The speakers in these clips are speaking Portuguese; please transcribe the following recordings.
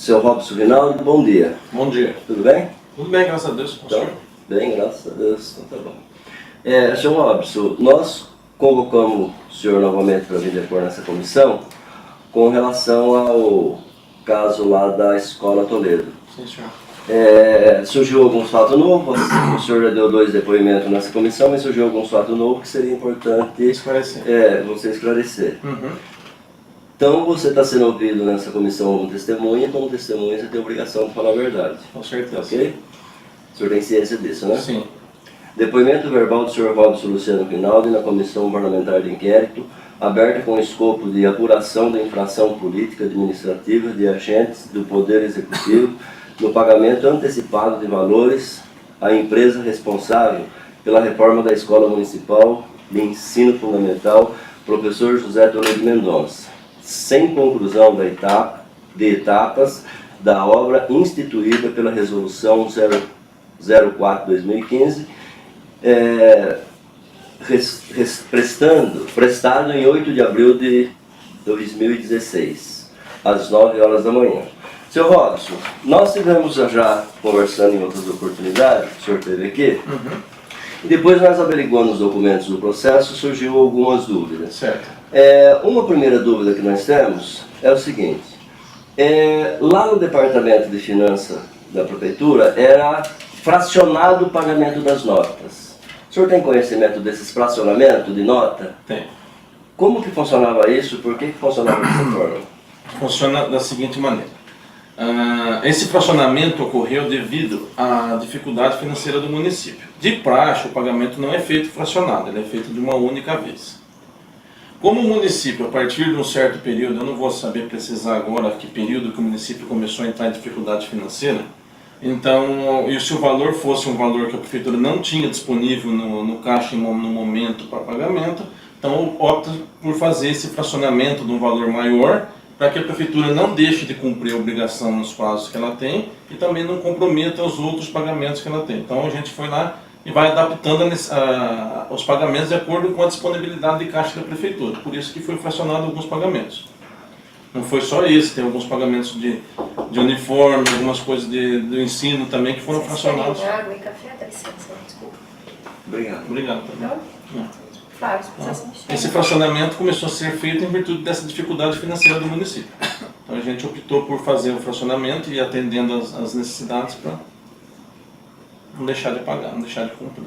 Seu Robson Rinaldo, bom dia. Bom dia. Tudo bem? Tudo bem, graças a Deus. Então, bem, graças a Deus. Então tá bom. Seu Robson, nós convocamos o senhor novamente para vir depor nessa comissão com relação ao caso lá da Escola Toledo. Sim, senhor. Surgiu alguns fatos novos, o senhor já deu 2 depoimentos nessa comissão, mas surgiu alguns fatos novos que seria importante você esclarecer. Uhum. Então você está sendo ouvido nessa comissão como testemunha você tem a obrigação de falar a verdade. Com certeza. Ok? O senhor tem ciência disso, né? Sim. Depoimento verbal do senhor Robson Luciano Rinaldi na Comissão Parlamentar de Inquérito, aberta com o escopo de apuração da infração política administrativa de agentes do Poder Executivo no pagamento antecipado de valores à empresa responsável pela reforma da Escola Municipal de Ensino Fundamental, professor José Toledo Mendonça, sem conclusão de etapas da obra instituída pela Resolução 04/2015, prestado em 8 de abril de 2016, às 9 horas da manhã. Seu Robson, nós tivemos já conversando em outras oportunidades, o senhor esteve aqui, e depois nós averiguando os documentos do processo, surgiu algumas dúvidas. Certo. Uma primeira dúvida que nós temos é o seguinte, lá no Departamento de Finanças da Prefeitura era fracionado o pagamento das notas. O senhor tem conhecimento desses fracionamentos de nota? Tem. Como que funcionava isso? Por que funcionava dessa forma? Funciona da seguinte maneira. Esse fracionamento ocorreu devido à dificuldade financeira do município. De praxe, o pagamento não é feito fracionado, ele é feito de uma única vez. Como o município, a partir de um certo período, eu não vou saber precisar agora que período que o município começou a entrar em dificuldade financeira, então, e se o valor fosse um valor que a prefeitura não tinha disponível no caixa no momento para pagamento, então opta por fazer esse fracionamento de um valor maior, para que a prefeitura não deixe de cumprir a obrigação nos prazos que ela tem e também não comprometa os outros pagamentos que ela tem. Então a gente foi lá e vai adaptando os pagamentos de acordo com a disponibilidade de caixa da prefeitura. Por isso que foi fracionado alguns pagamentos. Não foi só esse, tem alguns pagamentos de uniforme, algumas coisas do ensino também que foram fracionados. Água e café, dá licença, desculpa. Obrigado. Obrigado. Não? Claro, se precisasse mexer. Esse fracionamento começou a ser feito em virtude dessa dificuldade financeira do município. Então a gente optou por fazer o fracionamento e atendendo as necessidades para não deixar de pagar, não deixar de cumprir.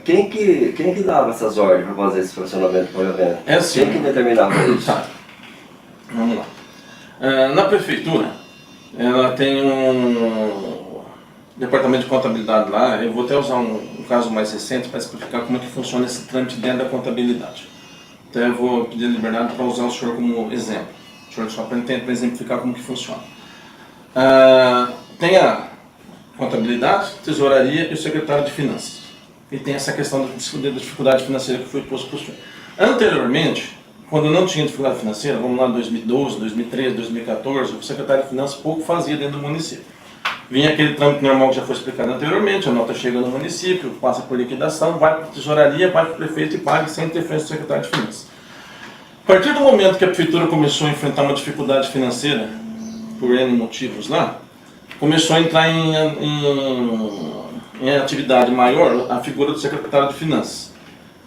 Quem que dava essas ordens para fazer esse fracionamento de pagamento? Assim, Quem que determinava isso? Tá. Vamos lá. Na prefeitura, ela tem um departamento de contabilidade lá. Eu vou até usar um caso mais recente para explicar como é que funciona esse trâmite dentro da contabilidade. Então eu vou pedir liberdade para usar o senhor como exemplo. O senhor só para exemplificar como que funciona. Tem a contabilidade, tesouraria e o secretário de finanças. E tem essa questão da dificuldade financeira que foi posto para o senhor. Anteriormente, quando não tinha dificuldade financeira, vamos lá, 2012, 2013, 2014, o secretário de finanças pouco fazia dentro do município. Vinha aquele trâmite normal que já foi explicado anteriormente, a nota chega no município, passa por liquidação, vai para a tesouraria, vai para o prefeito e paga sem interferência do secretário de finanças. A partir do momento que a prefeitura começou a enfrentar uma dificuldade financeira, por N motivos lá, começou a entrar em atividade maior a figura do secretário de finanças,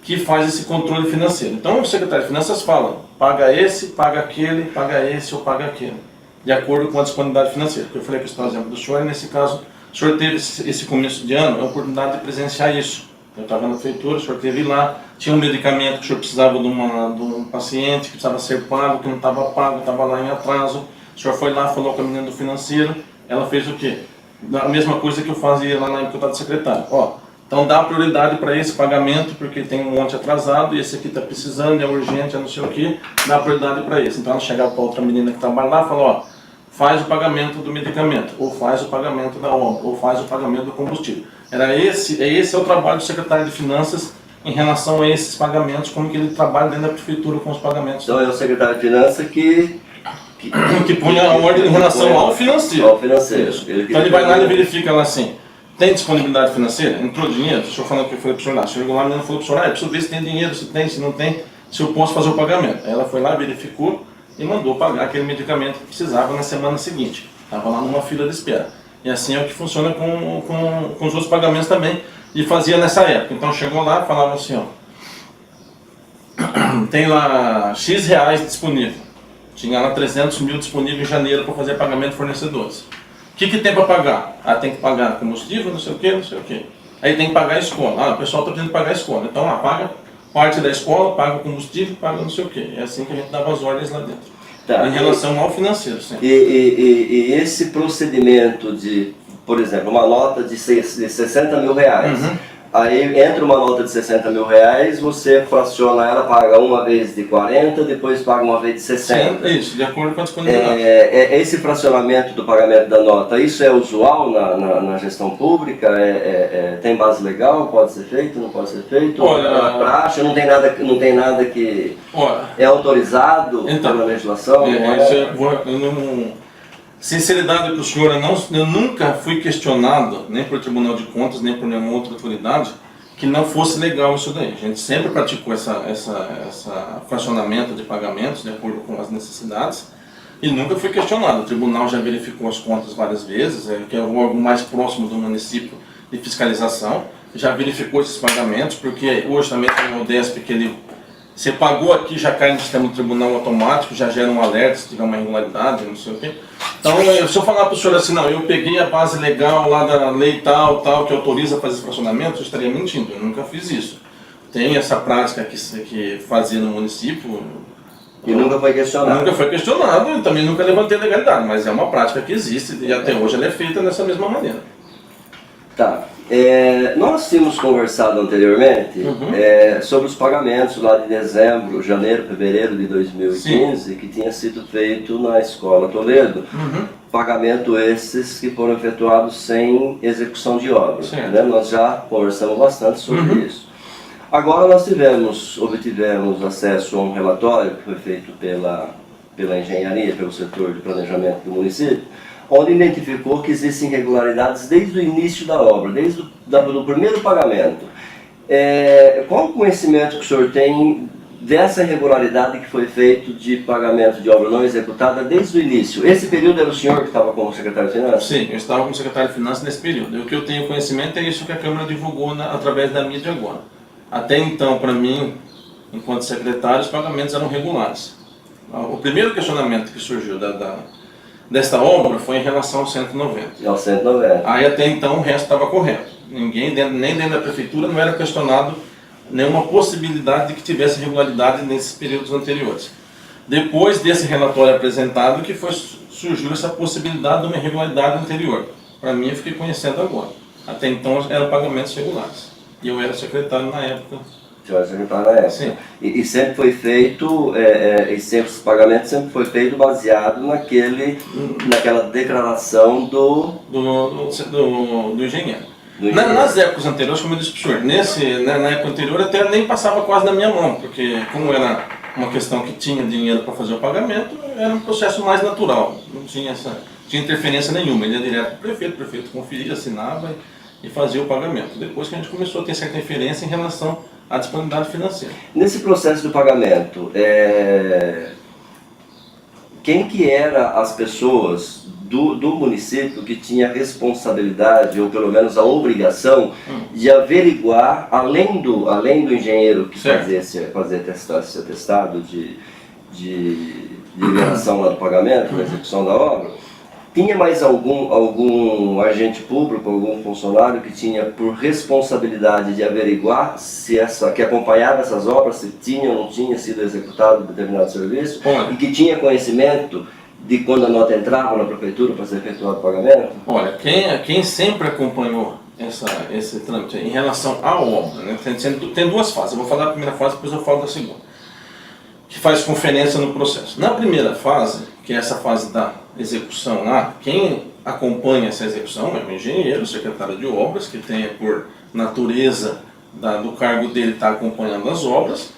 que faz esse controle financeiro. Então o secretário de finanças fala, paga esse, paga aquele, paga esse ou paga aquele, de acordo com a disponibilidade financeira. Eu falei que esse é o exemplo do senhor, e nesse caso o senhor teve esse começo de ano a oportunidade de presenciar isso. Eu estava na prefeitura, o senhor esteve lá, tinha um medicamento que o senhor precisava de um paciente que precisava ser pago, que não estava pago, estava lá em atraso. O senhor foi lá, falou com a menina do financeiro, ela fez o quê? A mesma coisa que eu fazia lá na época que eu estava de secretário. Então dá prioridade para esse pagamento, porque tem um monte atrasado, e esse aqui está precisando, é urgente, é não sei o que, dá prioridade para esse. Então ela chegava para outra menina que trabalha lá e falou, faz o pagamento do medicamento, ou faz o pagamento da obra, ou faz o pagamento do combustível. Esse é o trabalho do secretário de finanças em relação a esses pagamentos, como que ele trabalha dentro da prefeitura com os pagamentos. Então é o secretário de finanças que põe a ordem em relação ao financeiro. Ao financeiro. Então ele vai lá e verifica lá assim, tem disponibilidade financeira? Entrou dinheiro? O senhor falando que foi para o senhor lá. O senhor lá falou para o senhor, eu preciso ver se tem dinheiro, se tem, se não tem, se eu posso fazer o pagamento. Aí ela foi lá, verificou, e mandou pagar aquele medicamento que precisava na semana seguinte. Estava lá numa fila de espera. E assim é o que funciona com os outros pagamentos também, e fazia nessa época. Então chegou lá e falava assim, ó, tem lá X reais disponível. Tinha lá 300 mil disponível em janeiro para fazer pagamento de fornecedores. O que tem para pagar? Ah, tem que pagar combustível, não sei o que, não sei o que. Aí tem que pagar a escola. Ah, o pessoal está pedindo pagar a escola. Então, paga parte da escola, paga o combustível, paga não sei o que. É assim que a gente dava as ordens lá dentro. Tá, em relação ao financeiro, sim. E esse procedimento de, por exemplo, uma nota de 60 mil reais. Aí entra uma nota de 60 mil reais, você fraciona ela, paga uma vez de 40, depois paga uma vez de 60. Sim, isso, de acordo com a disponibilidade. Esse fracionamento do pagamento da nota, isso é usual na gestão pública? Tem base legal? Pode ser feito? Não pode ser feito? Olha, praxe, não tem nada que é autorizado pela legislação? Sinceridade para o senhor, eu nunca fui questionado, nem pelo Tribunal de Contas, nem por nenhuma outra autoridade, que não fosse legal isso daí. A gente sempre praticou essa fracionamento de pagamentos de acordo com as necessidades e nunca foi questionado. O Tribunal já verificou as contas várias vezes, que é o órgão mais próximo do município de fiscalização, já verificou esses pagamentos, porque hoje também tem o DESP que você pagou aqui, já cai no sistema do tribunal automático, já gera um alerta se tiver uma irregularidade, não sei o quê. Então, se eu falar para o senhor assim, não, eu peguei a base legal lá da lei tal, que autoriza a fazer fracionamento, eu estaria mentindo, eu nunca fiz isso. Tem essa prática que fazia no município. E nunca foi questionado. Nunca foi questionado, e também nunca levantei legalidade, mas é uma prática que existe e até hoje ela é feita dessa mesma maneira. Tá. Nós tínhamos conversado anteriormente sobre os pagamentos lá de dezembro, janeiro, fevereiro de 2015, sim, que tinha sido feito na Escola Toledo. Pagamento esses que foram efetuados sem execução de obra. Né? Nós já conversamos bastante sobre isso. Agora nós obtivemos acesso a um relatório que foi feito pela engenharia, pelo setor de planejamento do município, onde identificou que existem irregularidades desde o início da obra, desde o primeiro pagamento. Qual o conhecimento que o senhor tem dessa irregularidade que foi feito de pagamento de obra não executada desde o início? Esse período era o senhor que estava como secretário de Finanças? Sim, eu estava como secretário de Finanças nesse período. E o que eu tenho conhecimento é isso que a Câmara divulgou através da mídia agora. Até então, para mim, enquanto secretário, os pagamentos eram regulares. O primeiro questionamento que surgiu desta obra foi em relação ao 190. Ao 190. Aí até então o resto estava correto. Ninguém, nem dentro da prefeitura, não era questionado nenhuma possibilidade de que tivesse irregularidade nesses períodos anteriores. Depois desse relatório apresentado que surgiu essa possibilidade de uma irregularidade anterior. Para mim, eu fiquei conhecendo agora. Até então eram pagamentos regulares. E eu era secretário na época. Você era secretário na época. Sim. E sempre foi feito, esse pagamento sempre foi feito baseado naquela declaração do engenheiro. Nas épocas anteriores, como eu disse para o senhor, na época anterior até nem passava quase na minha mão, porque como era uma questão que tinha dinheiro para fazer o pagamento, era um processo mais natural, não tinha interferência nenhuma, ele ia direto para o prefeito conferia, assinava e fazia o pagamento. Depois que a gente começou a ter certa inferência em relação à disponibilidade financeira. Nesse processo do pagamento, quem que eram as pessoas do município que tinha responsabilidade, ou pelo menos a obrigação, de averiguar, além do engenheiro que fazia esse atestado de liberação lá do pagamento, da execução da obra, tinha mais algum agente público, algum funcionário que tinha por responsabilidade de averiguar que acompanhava essas obras, se tinha ou não tinha sido executado determinado serviço, e que tinha conhecimento de quando a nota entrava na prefeitura para ser efetuado o pagamento? Olha, quem sempre acompanhou esse trâmite em relação à obra, né, tem duas fases. Eu vou falar da primeira fase, depois eu falo da segunda, que faz conferência no processo. Na primeira fase, que é essa fase da execução lá, quem acompanha essa execução é o engenheiro, o secretário de obras, que tem por natureza do cargo dele estar acompanhando as obras.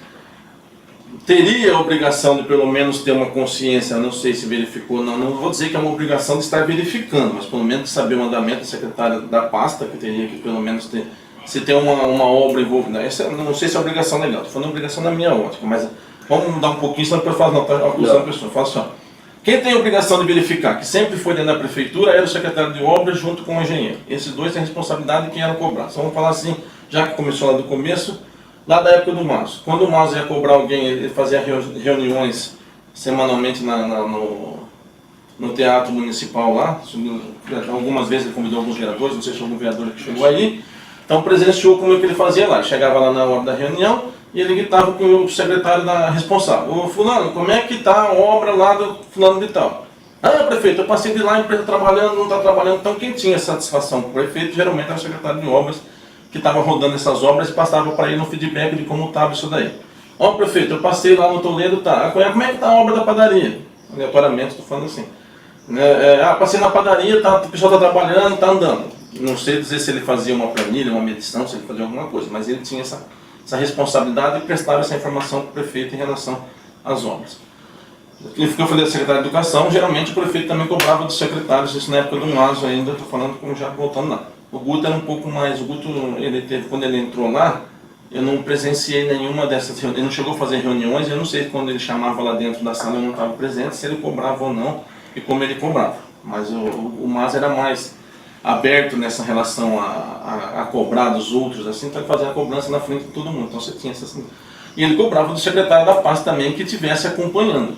Teria a obrigação de pelo menos ter uma consciência, não sei se verificou, não vou dizer que é uma obrigação de estar verificando, mas pelo menos de saber o andamento do secretário da pasta, que teria que pelo menos ter, se tem uma obra envolvida. Essa não sei se é obrigação legal, estou falando obrigação na minha ótica, mas Vamos mudar um pouquinho, senão depois fala, não, tá acusando a pessoa. Fala assim, ó. Quem tem a obrigação de verificar, que sempre foi dentro da prefeitura, era o secretário de obras junto com o engenheiro. Esses dois têm a responsabilidade de quem era cobrar. Então vamos falar assim, já que começou lá do começo, lá da época do Mazo. Quando o Mazo ia cobrar alguém, ele fazia reuniões semanalmente no teatro municipal lá. Algumas vezes ele convidou alguns vereadores, não sei se algum vereador que chegou aí. Então presenciou como é que ele fazia lá. Ele chegava lá na hora da reunião e ele gritava com o secretário responsável. Ô fulano, como é que está a obra lá do fulano de tal? Ah, prefeito, eu passei de lá, a empresa trabalhando, não está trabalhando. Então quem tinha satisfação com o prefeito geralmente era o secretário de obras, que estava rodando essas obras e passava para ele um feedback de como estava isso daí. Ó, prefeito, eu passei lá no Toledo, tá. Como é que está a obra da padaria? Aleatoriamente, estou falando assim. Passei na padaria, tá, o pessoal está trabalhando, está andando. Não sei dizer se ele fazia uma planilha, uma medição, se ele fazia alguma coisa, mas ele tinha essa responsabilidade de prestar essa informação para o prefeito em relação às obras. E eu falei da secretária de Educação, geralmente o prefeito também cobrava dos secretários, isso na época do Mazo ainda, estou falando como já voltando lá. O Guto era um pouco mais, quando ele entrou lá, eu não presenciei nenhuma dessas reuniões, ele não chegou a fazer reuniões, eu não sei quando ele chamava lá dentro da sala, eu não estava presente, se ele cobrava ou não, e como ele cobrava. Mas o Mazo era mais aberto nessa relação a cobrar dos outros, assim, então ele fazia a cobrança na frente de todo mundo, então você tinha essa... E ele cobrava do secretário da pasta também que estivesse acompanhando.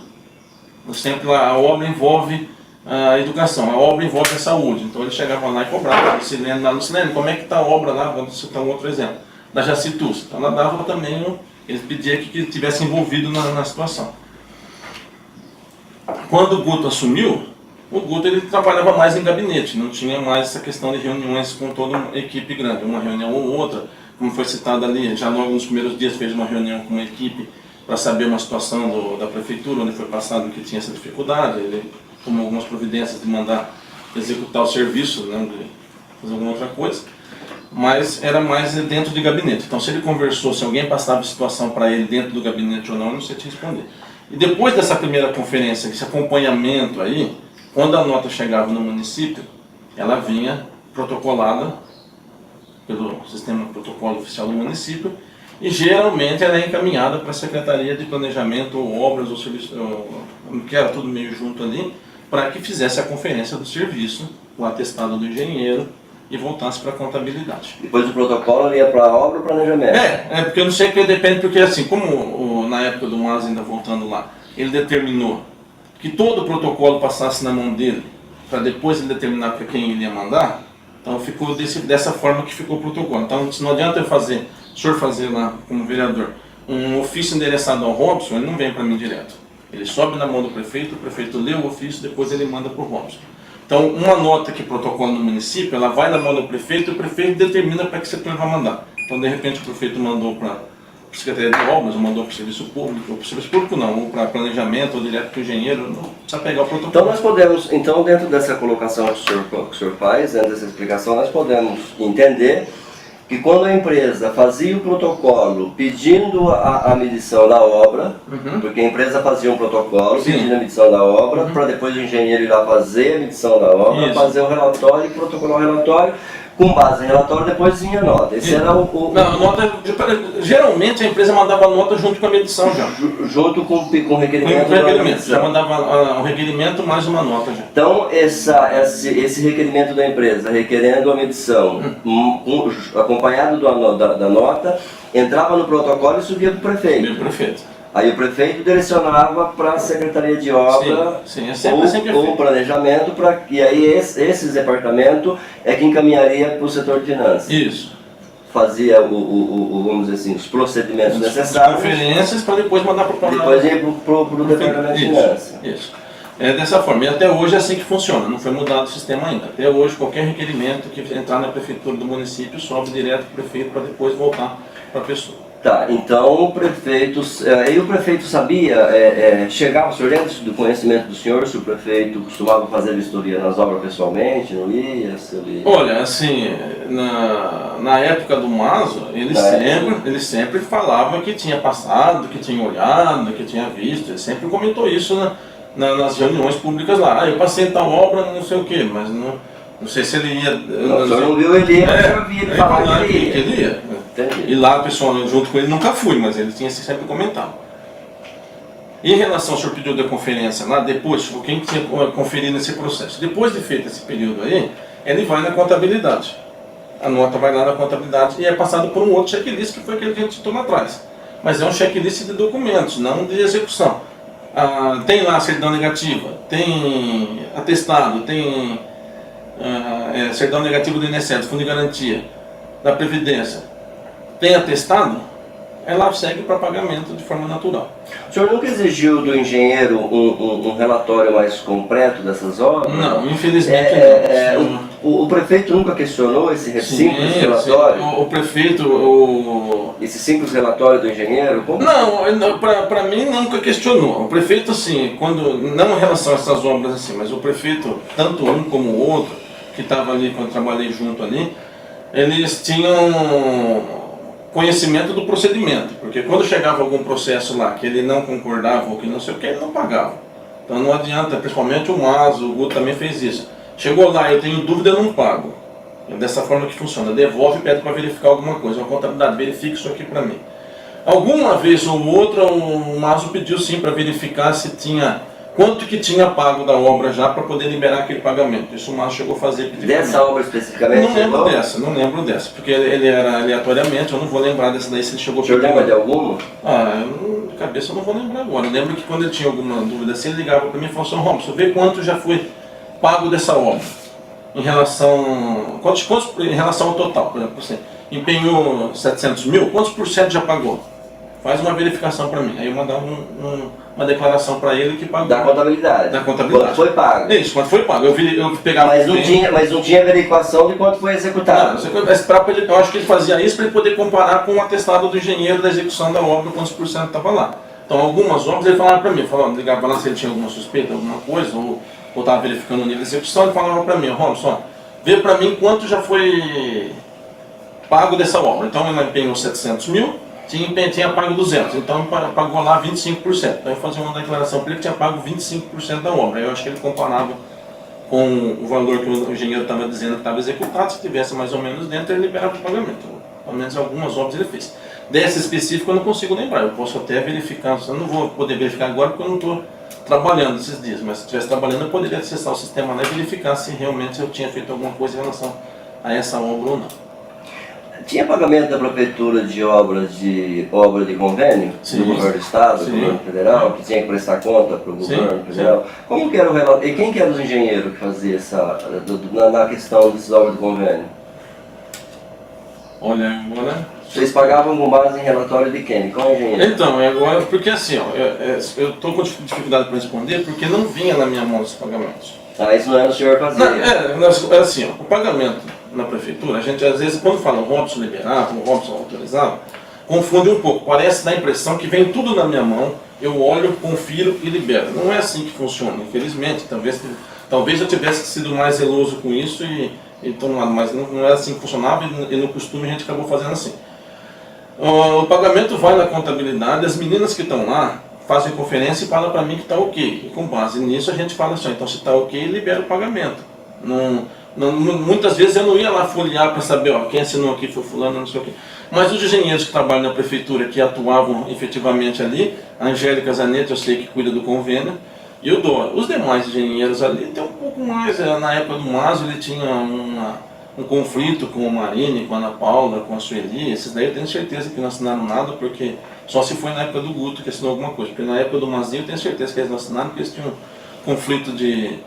Sempre lá, a obra envolve a educação, a obra envolve a saúde, então ele chegava lá e cobrava, lá no Silene, como é que está a obra lá, vamos citar um outro exemplo, da Jacitus, então ela dava também, ele pedia que ele estivesse envolvido na situação. Quando o Guto assumiu, o Guto ele trabalhava mais em gabinete, não tinha mais essa questão de reuniões com toda uma equipe grande, uma reunião ou outra, como foi citado ali, já logo nos primeiros dias fez uma reunião com uma equipe para saber uma situação da prefeitura, onde foi passado que tinha essa dificuldade, ele tomou algumas providências de mandar executar o serviço, né, de fazer alguma outra coisa, mas era mais dentro de gabinete. Então se ele conversou, se alguém passava a situação para ele dentro do gabinete ou não, eu não sei te responder. E depois dessa primeira conferência, esse acompanhamento aí, quando a nota chegava no município, ela vinha protocolada pelo sistema protocolo oficial do município e geralmente ela é encaminhada para a Secretaria de Planejamento ou Obras ou Serviço, que era tudo meio junto ali, para que fizesse a conferência do serviço, o atestado do engenheiro e voltasse para a contabilidade. Depois do protocolo ele ia para a obra ou planejamento? Porque eu não sei, porque depende, porque assim, como na época do Mazo, ainda voltando lá, ele determinou que todo o protocolo passasse na mão dele, para depois ele determinar para quem ele ia mandar, então ficou dessa forma que ficou o protocolo. Então não adianta o senhor fazer lá como vereador um ofício endereçado ao Robson, ele não vem para mim direto. Ele sobe na mão do prefeito, o prefeito lê o ofício, depois ele manda para o Robson. Então uma nota que protocola no município, ela vai na mão do prefeito e o prefeito determina para que setor vai mandar. Então de repente o prefeito mandou para a Secretaria de Obras, ou mandou para o Serviço Público, ou para o Serviço Público não, ou para planejamento, ou direto para o engenheiro, não precisa pegar o protocolo. Então nós podemos, dentro dessa colocação que o senhor faz, dentro dessa explicação, nós podemos entender que quando a empresa fazia o protocolo pedindo a medição da obra, porque a empresa fazia um protocolo pedindo a medição da obra, para depois o engenheiro ir lá fazer a medição da obra, fazer o relatório, protocolar o relatório, com base em relatório, depois vinha a nota. Esse era o... Não, a nota, geralmente a empresa mandava a nota junto com a medição já. Junto com o requerimento da medição. Já mandava um requerimento mais uma nota já. Então, esse requerimento da empresa, requerendo a medição, acompanhado da nota, entrava no protocolo e subia para o prefeito. Subia para o prefeito. Aí o prefeito direcionava para a Secretaria de Obra ou Planejamento, e aí esse departamento é que encaminharia para o setor de finanças. Isso. Fazia, vamos dizer assim, os procedimentos necessários. As conferências para depois mandar para o Depois ia para o departamento de finanças. Isso. É dessa forma. E até hoje é assim que funciona, não foi mudado o sistema ainda. Até hoje qualquer requerimento que entrar na prefeitura do município sobe direto para o prefeito para depois voltar para a pessoa. Tá, então o prefeito sabia, chegava ao senhor dentro do conhecimento do senhor, se o prefeito costumava fazer vistoria nas obras pessoalmente, não ia? Olha, assim, na época do Mazo, ele sempre falava que tinha passado, que tinha olhado, que tinha visto, ele sempre comentou isso nas reuniões públicas lá. Eu passei tal obra, não sei o que, mas não sei se ele ia... O senhor não viu ele ir, mas eu vi ele falar que ele ia. E lá, pessoal, junto com ele nunca fui, mas ele tinha sempre comentado. Em relação ao senhor pedido da conferência lá, depois, quem tinha conferido nesse processo, depois de feito esse período aí, ele vai na contabilidade. A nota vai lá na contabilidade e é passado por um outro checklist, que foi aquele que a gente citou lá atrás. Mas é um checklist de documentos, não de execução. Tem lá a certidão negativa, tem atestado, tem certidão negativa do INSS, Fundo de Garantia, da Previdência. Tem atestado, ela segue para pagamento de forma natural. O senhor nunca exigiu do engenheiro um relatório mais completo dessas obras? Não, infelizmente não. O prefeito nunca questionou esse simples relatório? Sim. O prefeito... Esse simples relatório do engenheiro? Como? Não, para mim nunca questionou. O prefeito, assim, não em relação a essas obras assim, mas o prefeito, tanto um como o outro, que estava ali quando eu trabalhei junto ali, eles tinham conhecimento do procedimento, porque quando chegava algum processo lá que ele não concordava ou que não sei o que, ele não pagava. Então não adianta, principalmente o Maso, o Guto também fez isso. Chegou lá, eu tenho dúvida, eu não pago. É dessa forma que funciona, devolve e pede para verificar alguma coisa, uma contabilidade, verifique isso aqui para mim. Alguma vez ou outra o Maso pediu sim para verificar se tinha, quanto que tinha pago da obra já para poder liberar aquele pagamento. Isso o Maso chegou a fazer. Dessa obra especificamente? Não lembro dessa, porque ele era aleatoriamente, eu não vou lembrar dessa daí se ele chegou a pedir. O senhor lembra de alguma? De cabeça eu não vou lembrar agora. Eu lembro que quando ele tinha alguma dúvida assim, ele ligava para mim e falou assim: Robson, vê quanto já foi pago dessa obra. Em relação ao total, por exemplo, você empenhou 700 mil, quantos por cento já pagou? Faz uma verificação para mim. Aí eu mandava uma declaração para ele que pagou. Da contabilidade? Da contabilidade. Quanto foi pago? Isso, quanto foi pago. Eu pegava mas não tinha verificação de quanto foi executado? Não, eu acho que ele fazia isso para ele poder comparar com o atestado do engenheiro da execução da obra, quantos por cento estava lá. Então algumas obras ele falava para mim, ligava lá se ele tinha alguma suspeita, alguma coisa, ou estava verificando o nível de execução, ele falava para mim: Robson, vê para mim quanto já foi pago dessa obra. Então ele empenhou 700 mil, tinha pago 200, então pagou lá 25%. Então eu fazia uma declaração para ele que tinha pago 25% da obra. Eu acho que ele comparava com o valor que o engenheiro estava dizendo que estava executado, se tivesse mais ou menos dentro, ele liberava o pagamento. Pelo menos algumas obras ele fez. Dessa específica eu não consigo lembrar, eu posso até verificar, eu não vou poder verificar agora porque eu não estou trabalhando esses dias, mas se estivesse trabalhando eu poderia acessar o sistema lá e verificar se realmente eu tinha feito alguma coisa em relação a essa obra ou não. Tinha pagamento da prefeitura de obra de convênio? Sim. Do governo do estado, do Sim. governo federal, que tinha que prestar conta para o governo Sim. federal? Como que era o relatório? E quem que era os engenheiros que fazia na questão dessas obras de convênio? Olha, agora... Vocês pagavam com base em relatório de quem? Qual engenheiro? Então, agora, porque assim, eu estou com dificuldade para responder porque não vinha na minha mão esses pagamentos. Isso não era o senhor fazer? É assim, o pagamento na prefeitura, a gente às vezes quando fala o Robson liberava, o Robson autorizava, confunde um pouco, parece dar a impressão que vem tudo na minha mão, eu olho, confiro e libero. Não é assim que funciona, infelizmente, talvez eu tivesse sido mais zeloso com isso e tomado, mas não é assim que funcionava e no costume a gente acabou fazendo assim. O pagamento vai na contabilidade, as meninas que estão lá fazem conferência e falam para mim que está ok. E com base nisso a gente fala assim, então se está ok, libera o pagamento. Muitas vezes eu não ia lá folhear para saber quem assinou aqui foi fulano, não sei o quê. Mas os engenheiros que trabalham na prefeitura, que atuavam efetivamente ali, a Angélica Zanetti, eu sei que cuida do convênio, e o Dora. Os demais engenheiros ali tem um pouco mais, na época do Maso ele tinha um conflito com o Marine, com a Ana Paula, com a Sueli. Esses daí eu tenho certeza que não assinaram nada, porque só se foi na época do Guto que assinou alguma coisa. Porque na época do Mazinho eu tenho certeza que eles não assinaram, porque eles tinham um conflito de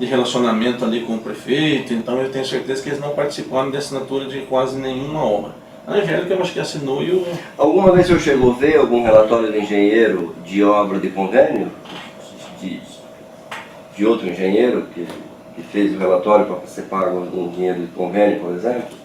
relacionamento ali com o prefeito, então eu tenho certeza que eles não participaram de assinatura de quase nenhuma obra. A Angélica eu acho que assinou e o... Alguma vez o senhor chegou a ver algum relatório de engenheiro de obra de convênio? De outro engenheiro que fez o relatório para ser pago um dinheiro de convênio, por exemplo?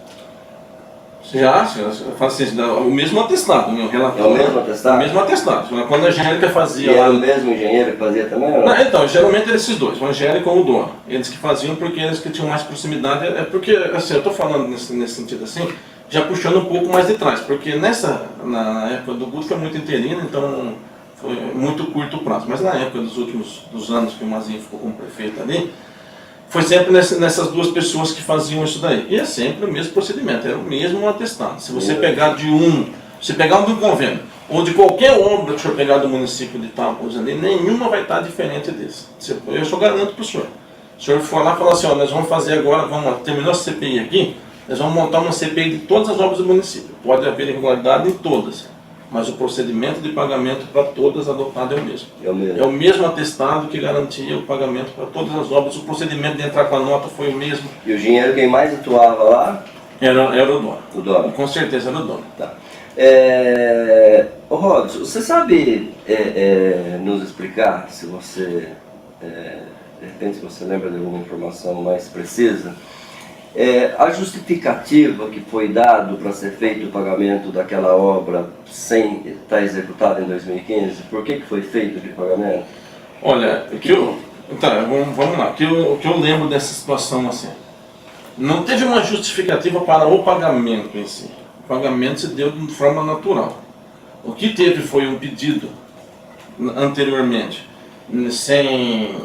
Já, eu faço assim, o mesmo atestado, o meu relatório. É o mesmo atestado? O mesmo atestado. Quando a Angélica fazia E lá... era o mesmo engenheiro que fazia também? Ou não? Não, então, geralmente eram esses dois, o Angélica ou o Dona. Eles que faziam porque eles que tinham mais proximidade. É porque, assim, eu estou falando nesse sentido assim, já puxando um pouco mais de trás, porque na época do Guto foi muito interino, então foi muito curto prazo. Mas na época dos anos que o Mazinho ficou como prefeito ali, foi sempre nessas duas pessoas que faziam isso daí. E é sempre o mesmo procedimento, era o mesmo atestado. Se você pegar de um convênio, ou de qualquer obra que o senhor pegar do município de Itápolis ali, nenhuma vai estar diferente desse. Eu só garanto para o senhor. O senhor for lá e falar assim, ó, nós vamos fazer agora, terminou a CPI aqui, nós vamos montar uma CPI de todas as obras do município. Pode haver irregularidade em todas, mas o procedimento de pagamento para todas adotado é o mesmo. É o mesmo atestado que garantia o pagamento para todas as obras. O procedimento de entrar com a nota foi o mesmo. E o dinheiro, quem mais atuava lá? Era o dono. O dono. Com certeza era o dono. Tá. Ô Robson, você sabe nos explicar, se você, de repente, se você lembra de alguma informação mais precisa, a justificativa que foi dado para ser feito o pagamento daquela obra sem estar executada em 2015, por que foi feito aquele pagamento? Olha, vamos lá, o que eu lembro dessa situação assim, não teve uma justificativa para o pagamento em si. O pagamento se deu de forma natural. O que teve foi um pedido anteriormente, sem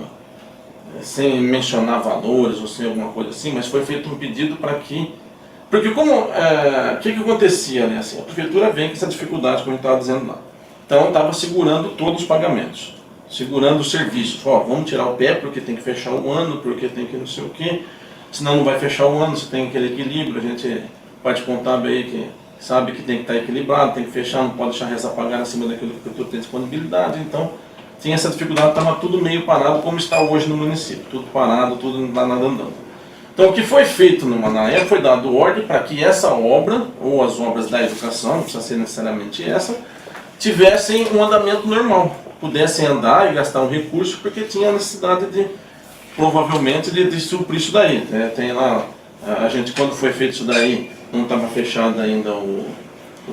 mencionar valores ou sem alguma coisa assim, mas foi feito um pedido para que... Porque o que acontecia ali assim? A prefeitura vem com essa dificuldade, como eu estava dizendo lá. Então estava segurando todos os pagamentos, segurando os serviços. Ó, vamos tirar o pé porque tem que fechar o ano, porque tem que não sei o quê, senão não vai fechar o ano, você tem aquele equilíbrio, a gente... parte contábil aí que sabe que tem que estar equilibrado, tem que fechar, não pode deixar reza pagar acima daquilo que a prefeitura tem disponibilidade, então tinha essa dificuldade, estava tudo meio parado como está hoje no município, tudo parado, tudo não está nada andando. Então o que foi feito na época foi dado ordem para que essa obra, ou as obras da educação, não precisa ser necessariamente essa, tivessem um andamento normal, pudessem andar e gastar um recurso, porque tinha a necessidade de, provavelmente, de suprir isso daí. Tem lá, a gente quando foi feito isso daí, não estava fechado ainda o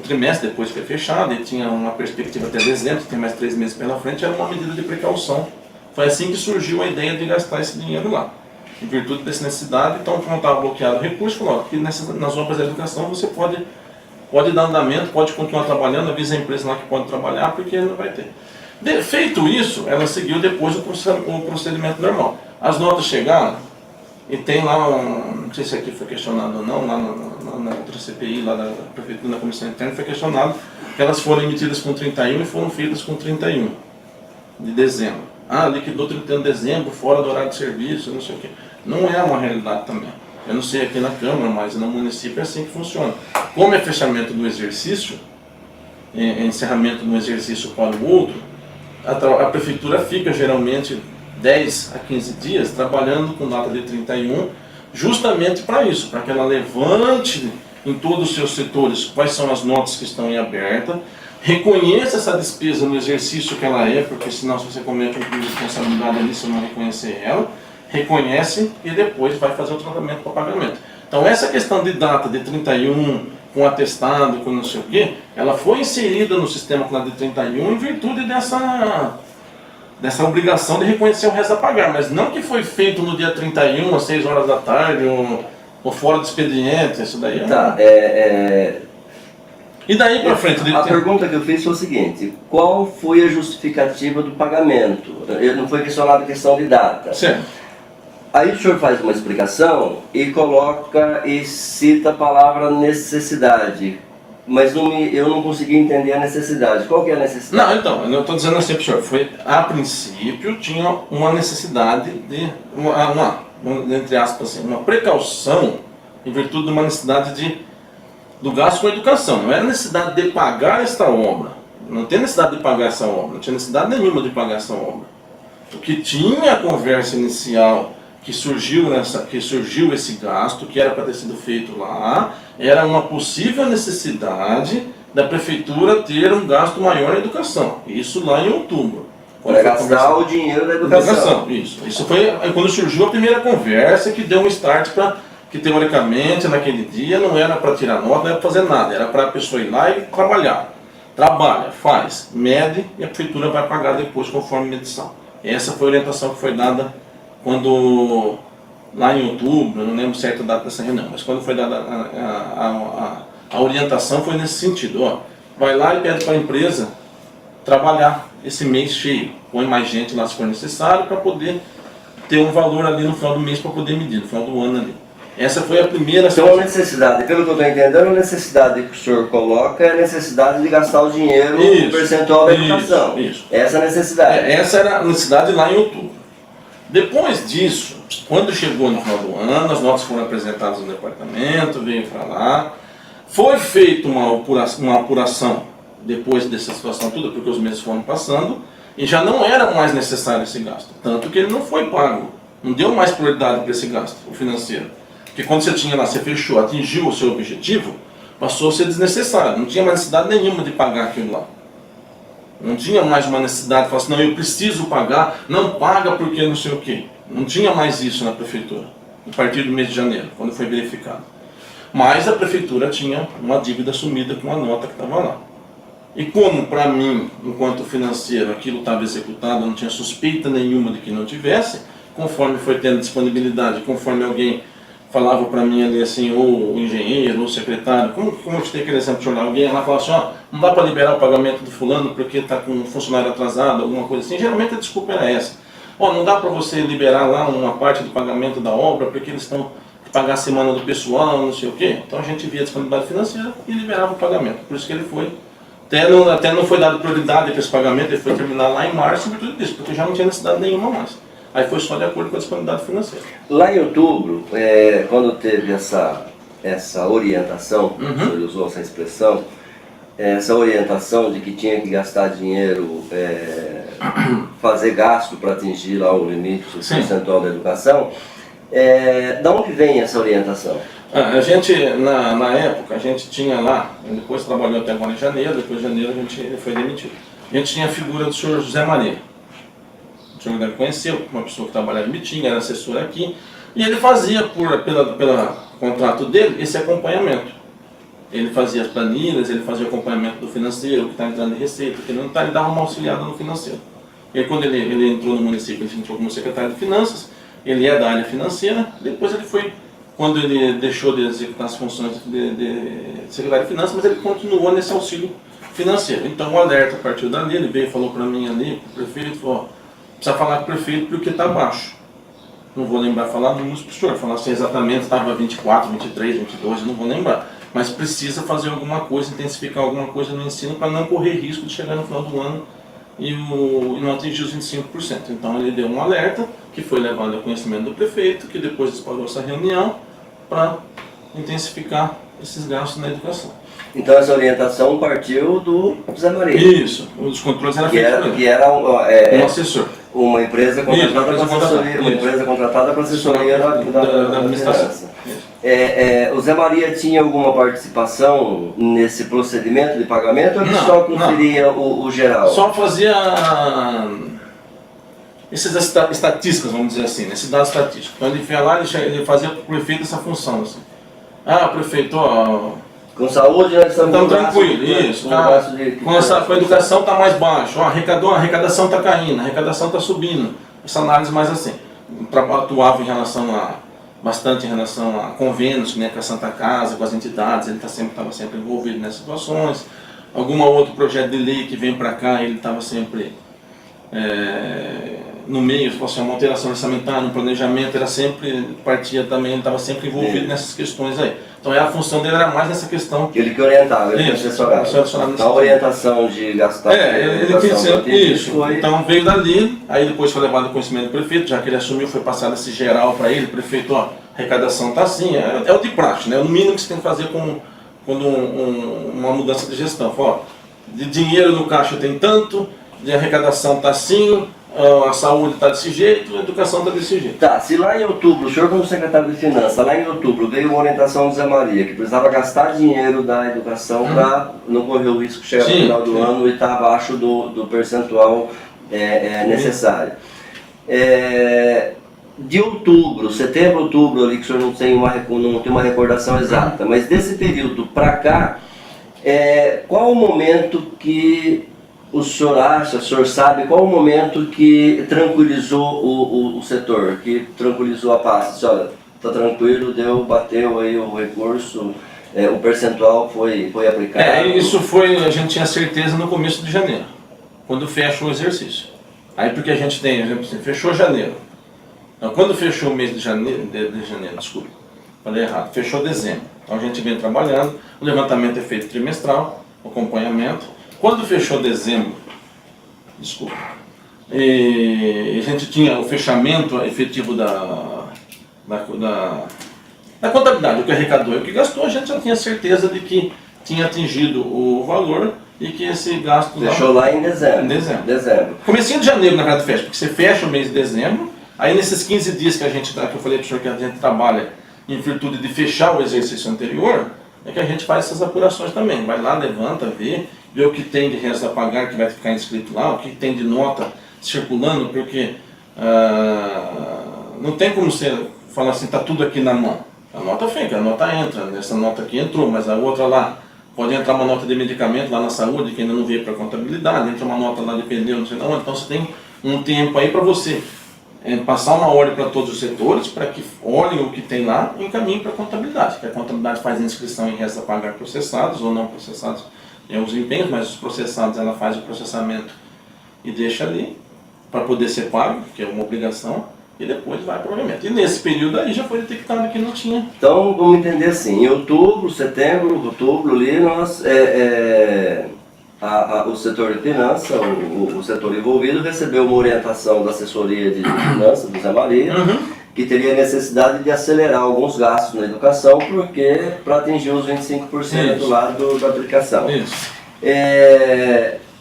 trimestre, depois foi fechado, e tinha uma perspectiva até dezembro, tem mais 3 meses pela frente, era uma medida de precaução. Foi assim que surgiu a ideia de gastar esse dinheiro lá. Em virtude dessa necessidade, então, como estava bloqueado o recurso, falou que nas obras da educação você pode dar andamento, pode continuar trabalhando, avisa a empresa lá que pode trabalhar, porque não vai ter. Feito isso, ela seguiu depois o procedimento normal. As notas chegaram, e tem lá, não sei se aqui foi questionado ou não, lá na outra CPI, lá da Prefeitura, na Comissão Interna, foi questionado que elas foram emitidas com 31 e foram feitas com 31 de dezembro. Liquidou 31 de dezembro, fora do horário de serviço, não sei o quê. Não é uma realidade também. Eu não sei aqui na Câmara, mas no município é assim que funciona. Como é fechamento do exercício, encerramento de um exercício para o outro, a Prefeitura fica geralmente 10 a 15 dias trabalhando com data de 31, justamente para isso, para que ela levante em todos os seus setores quais são as notas que estão em aberta, reconheça essa despesa no exercício que ela é, porque senão se você comete um crime de responsabilidade ali, se não reconhecer ela, reconhece e depois vai fazer o tratamento para pagamento. Então essa questão de data de 31, com atestado, com não sei o quê, ela foi inserida no sistema de 31 em virtude dessa obrigação de reconhecer o resto a pagar, mas não que foi feito no dia 31, às 6 horas da tarde, ou fora do expediente, isso daí é... Tá, E daí para frente? A pergunta que eu fiz foi o seguinte: qual foi a justificativa do pagamento? Não foi questionado a questão de data. Certo. Aí o senhor faz uma explicação e coloca e cita a palavra necessidade. Mas eu não consegui entender a necessidade. Qual que é a necessidade? Não, então, eu estou dizendo assim para o senhor, a princípio tinha uma necessidade de, entre aspas assim, uma precaução em virtude de uma necessidade do gasto com a educação. Não era necessidade de pagar esta obra, não tem necessidade de pagar essa obra, não tinha necessidade nenhuma de pagar essa obra. O que tinha a conversa inicial, que surgiu esse gasto, que era para ter sido feito lá, era uma possível necessidade da prefeitura ter um gasto maior na educação. Isso lá em outubro. Para gastar o dinheiro da educação. Isso foi quando surgiu a primeira conversa que deu um start para que, teoricamente, naquele dia não era para tirar nota, não era para fazer nada, era para a pessoa ir lá e trabalhar. Trabalha, faz, mede e a prefeitura vai pagar depois conforme medição. Essa foi a orientação que foi dada quando, lá em outubro, eu não lembro certo a data dessa reunião, mas quando foi dada a orientação foi nesse sentido, ó, vai lá e pede para a empresa trabalhar esse mês cheio, põe mais gente lá se for necessário para poder ter um valor ali no final do mês para poder medir, no final do ano ali. Essa foi a primeira Então a necessidade, pelo que eu estou entendendo, a necessidade que o senhor coloca é a necessidade de gastar o dinheiro no percentual da educação. Isso. Essa é a necessidade. Essa era a necessidade lá em outubro. Depois disso, quando chegou no final do ano, as notas foram apresentadas no departamento, veio para lá, foi feita uma apuração depois dessa situação toda, porque os meses foram passando, e já não era mais necessário esse gasto. Tanto que ele não foi pago, não deu mais prioridade para esse gasto, o financeiro. Porque quando você tinha lá, você fechou, atingiu o seu objetivo, passou a ser desnecessário, não tinha mais necessidade nenhuma de pagar aquilo lá. Não tinha mais uma necessidade de falar assim, não, eu preciso pagar, não paga porque não sei o quê. Não tinha mais isso na prefeitura, a partir do mês de janeiro, quando foi verificado. Mas a prefeitura tinha uma dívida assumida com a nota que estava lá. E como, para mim, enquanto financeiro, aquilo estava executado, eu não tinha suspeita nenhuma de que não tivesse, conforme foi tendo disponibilidade, conforme alguém falava para mim ali assim, ou o engenheiro, ou o secretário, como eu te dei aquele exemplo de olhar, alguém lá falava assim, ó, não dá para liberar o pagamento do fulano porque está com um funcionário atrasado, alguma coisa assim, geralmente a desculpa era essa. Ó, não dá para você liberar lá uma parte do pagamento da obra porque eles estão pagar a semana do pessoal, não sei o quê. Então a gente via a disponibilidade financeira e liberava o pagamento. Por isso que ele foi, até não foi dado prioridade para esse pagamento, ele foi terminar lá em março, por tudo isso, porque já não tinha necessidade nenhuma mais. Aí foi só de acordo com a disponibilidade financeira. Lá em outubro, quando teve essa orientação, o senhor usou essa expressão, essa orientação de que tinha que gastar dinheiro, fazer gasto para atingir lá o limite percentual da educação, da onde vem essa orientação? A gente, na época, a gente tinha lá, depois trabalhou até agora em janeiro, depois de janeiro ele foi demitido. A gente tinha a figura do senhor José Maria. O senhor deve conhecer, uma pessoa que trabalhava em Bitinga, era assessor aqui, e ele fazia, pelo contrato dele, esse acompanhamento. Ele fazia as planilhas, ele fazia o acompanhamento do financeiro, o que está entrando em receita, o que não está, ele dava uma auxiliada no financeiro. E aí, quando ele entrou no município, ele entrou como secretário de Finanças, ele é da área financeira, depois ele foi, quando ele deixou de executar as funções de secretário de Finanças, mas ele continuou nesse auxílio financeiro. Então o alerta partiu dali, ele veio e falou para mim ali, para o prefeito, falou, precisa falar com o prefeito porque está baixo. Não vou lembrar falar números para o senhor, falar se exatamente estava 24, 23, 22, não vou lembrar. Mas precisa fazer alguma coisa, intensificar alguma coisa no ensino para não correr risco de chegar no final do ano e não atingir os 25%. Então ele deu um alerta, que foi levado ao conhecimento do prefeito, que depois disparou essa reunião para intensificar esses gastos na educação. Então essa orientação partiu do Zé Maria. Isso, os controles eram feitos que era um assessor. Uma empresa contratada para assessoria, uma empresa contratada para assessoria da administração. O Zé Maria tinha alguma participação nesse procedimento de pagamento ou ele só conferia o geral? Só fazia essas estatísticas, vamos dizer assim, esse dado estatístico. Então ele ia lá, ele fazia para o prefeito essa função. Assim. Prefeito, com saúde nós estamos então, tranquilo, isso. Com a educação está mais baixo, a arrecadação está caindo, a arrecadação está subindo. Essa análise mais assim. Atuava bastante em relação a convênios, né, com a Santa Casa, com as entidades, ele estava sempre envolvido nessas situações. Algum outro projeto de lei que vem para cá, ele estava sempre no meio, se fosse uma alteração orçamentária, um planejamento, partia também, ele estava sempre envolvido nessas questões aí. Então a função dele era mais nessa questão. Ele que orientava, ele assessorava. A orientação de gastar. Ele quis isso. Então veio dali, aí depois foi levado ao conhecimento do prefeito, já que ele assumiu, foi passado esse geral para ele, prefeito, a arrecadação está assim, é o de praxe, né? É o mínimo que você tem que fazer quando uma mudança de gestão. De dinheiro no caixa tem tanto, de arrecadação está assim, a saúde está desse jeito, a educação está desse jeito. Tá, se lá em outubro, o senhor como secretário de Finanças, lá em outubro veio uma orientação do Zé Maria, que precisava gastar dinheiro da educação para não correr o risco de chegar no final do ano e estar abaixo do percentual necessário. De outubro, setembro, outubro, ali que o senhor não tem uma recordação exata, mas desse período para cá, qual o momento que o senhor acha, o senhor sabe qual o momento que tranquilizou o setor, que tranquilizou a pasta? Olha, está tranquilo, bateu aí o recurso, o percentual foi aplicado? Isso foi, a gente tinha certeza no começo de janeiro, quando fecha o exercício. Aí porque a gente tem, por exemplo, assim, fechou janeiro. Então, quando fechou o mês de janeiro, falei errado, fechou dezembro. Então a gente vem trabalhando, o levantamento é feito trimestral, o acompanhamento. Quando fechou dezembro, desculpa, e a gente tinha o fechamento efetivo da contabilidade, o que arrecadou e o que gastou, a gente já tinha certeza de que tinha atingido o valor e que esse gasto... Fechou lá em dezembro. Em dezembro. Comecinho de janeiro, na verdade, fecha, porque você fecha o mês de dezembro, aí nesses 15 dias que a gente, que eu falei para o senhor que a gente trabalha em virtude de fechar o exercício anterior, é que a gente faz essas apurações também. Vai lá, levanta, vê o que tem de resta a pagar, que vai ficar inscrito lá, o que tem de nota circulando, porque não tem como você falar assim, está tudo aqui na mão. A nota fica, a nota entra, essa nota aqui entrou, mas a outra lá, pode entrar uma nota de medicamento lá na saúde, que ainda não veio para a contabilidade, entra uma nota lá de pneu, não sei não, então você tem um tempo aí para você passar uma ordem para todos os setores, para que olhem o que tem lá e encaminhem para a contabilidade, que a contabilidade faz a inscrição em resta a pagar processados ou não processados em os empenhos, mas os processados ela faz o processamento e deixa ali, para poder ser pago, que é uma obrigação, e depois vai para o pagamento. E nesse período aí já foi detectado que não tinha. Então, vamos entender assim, em outubro, setembro, outubro, ali nós, o setor de finanças, o setor envolvido, recebeu uma orientação da assessoria de finanças, do Zé Maria, que teria necessidade de acelerar alguns gastos na educação, porque para atingir os 25% do lado da aplicação.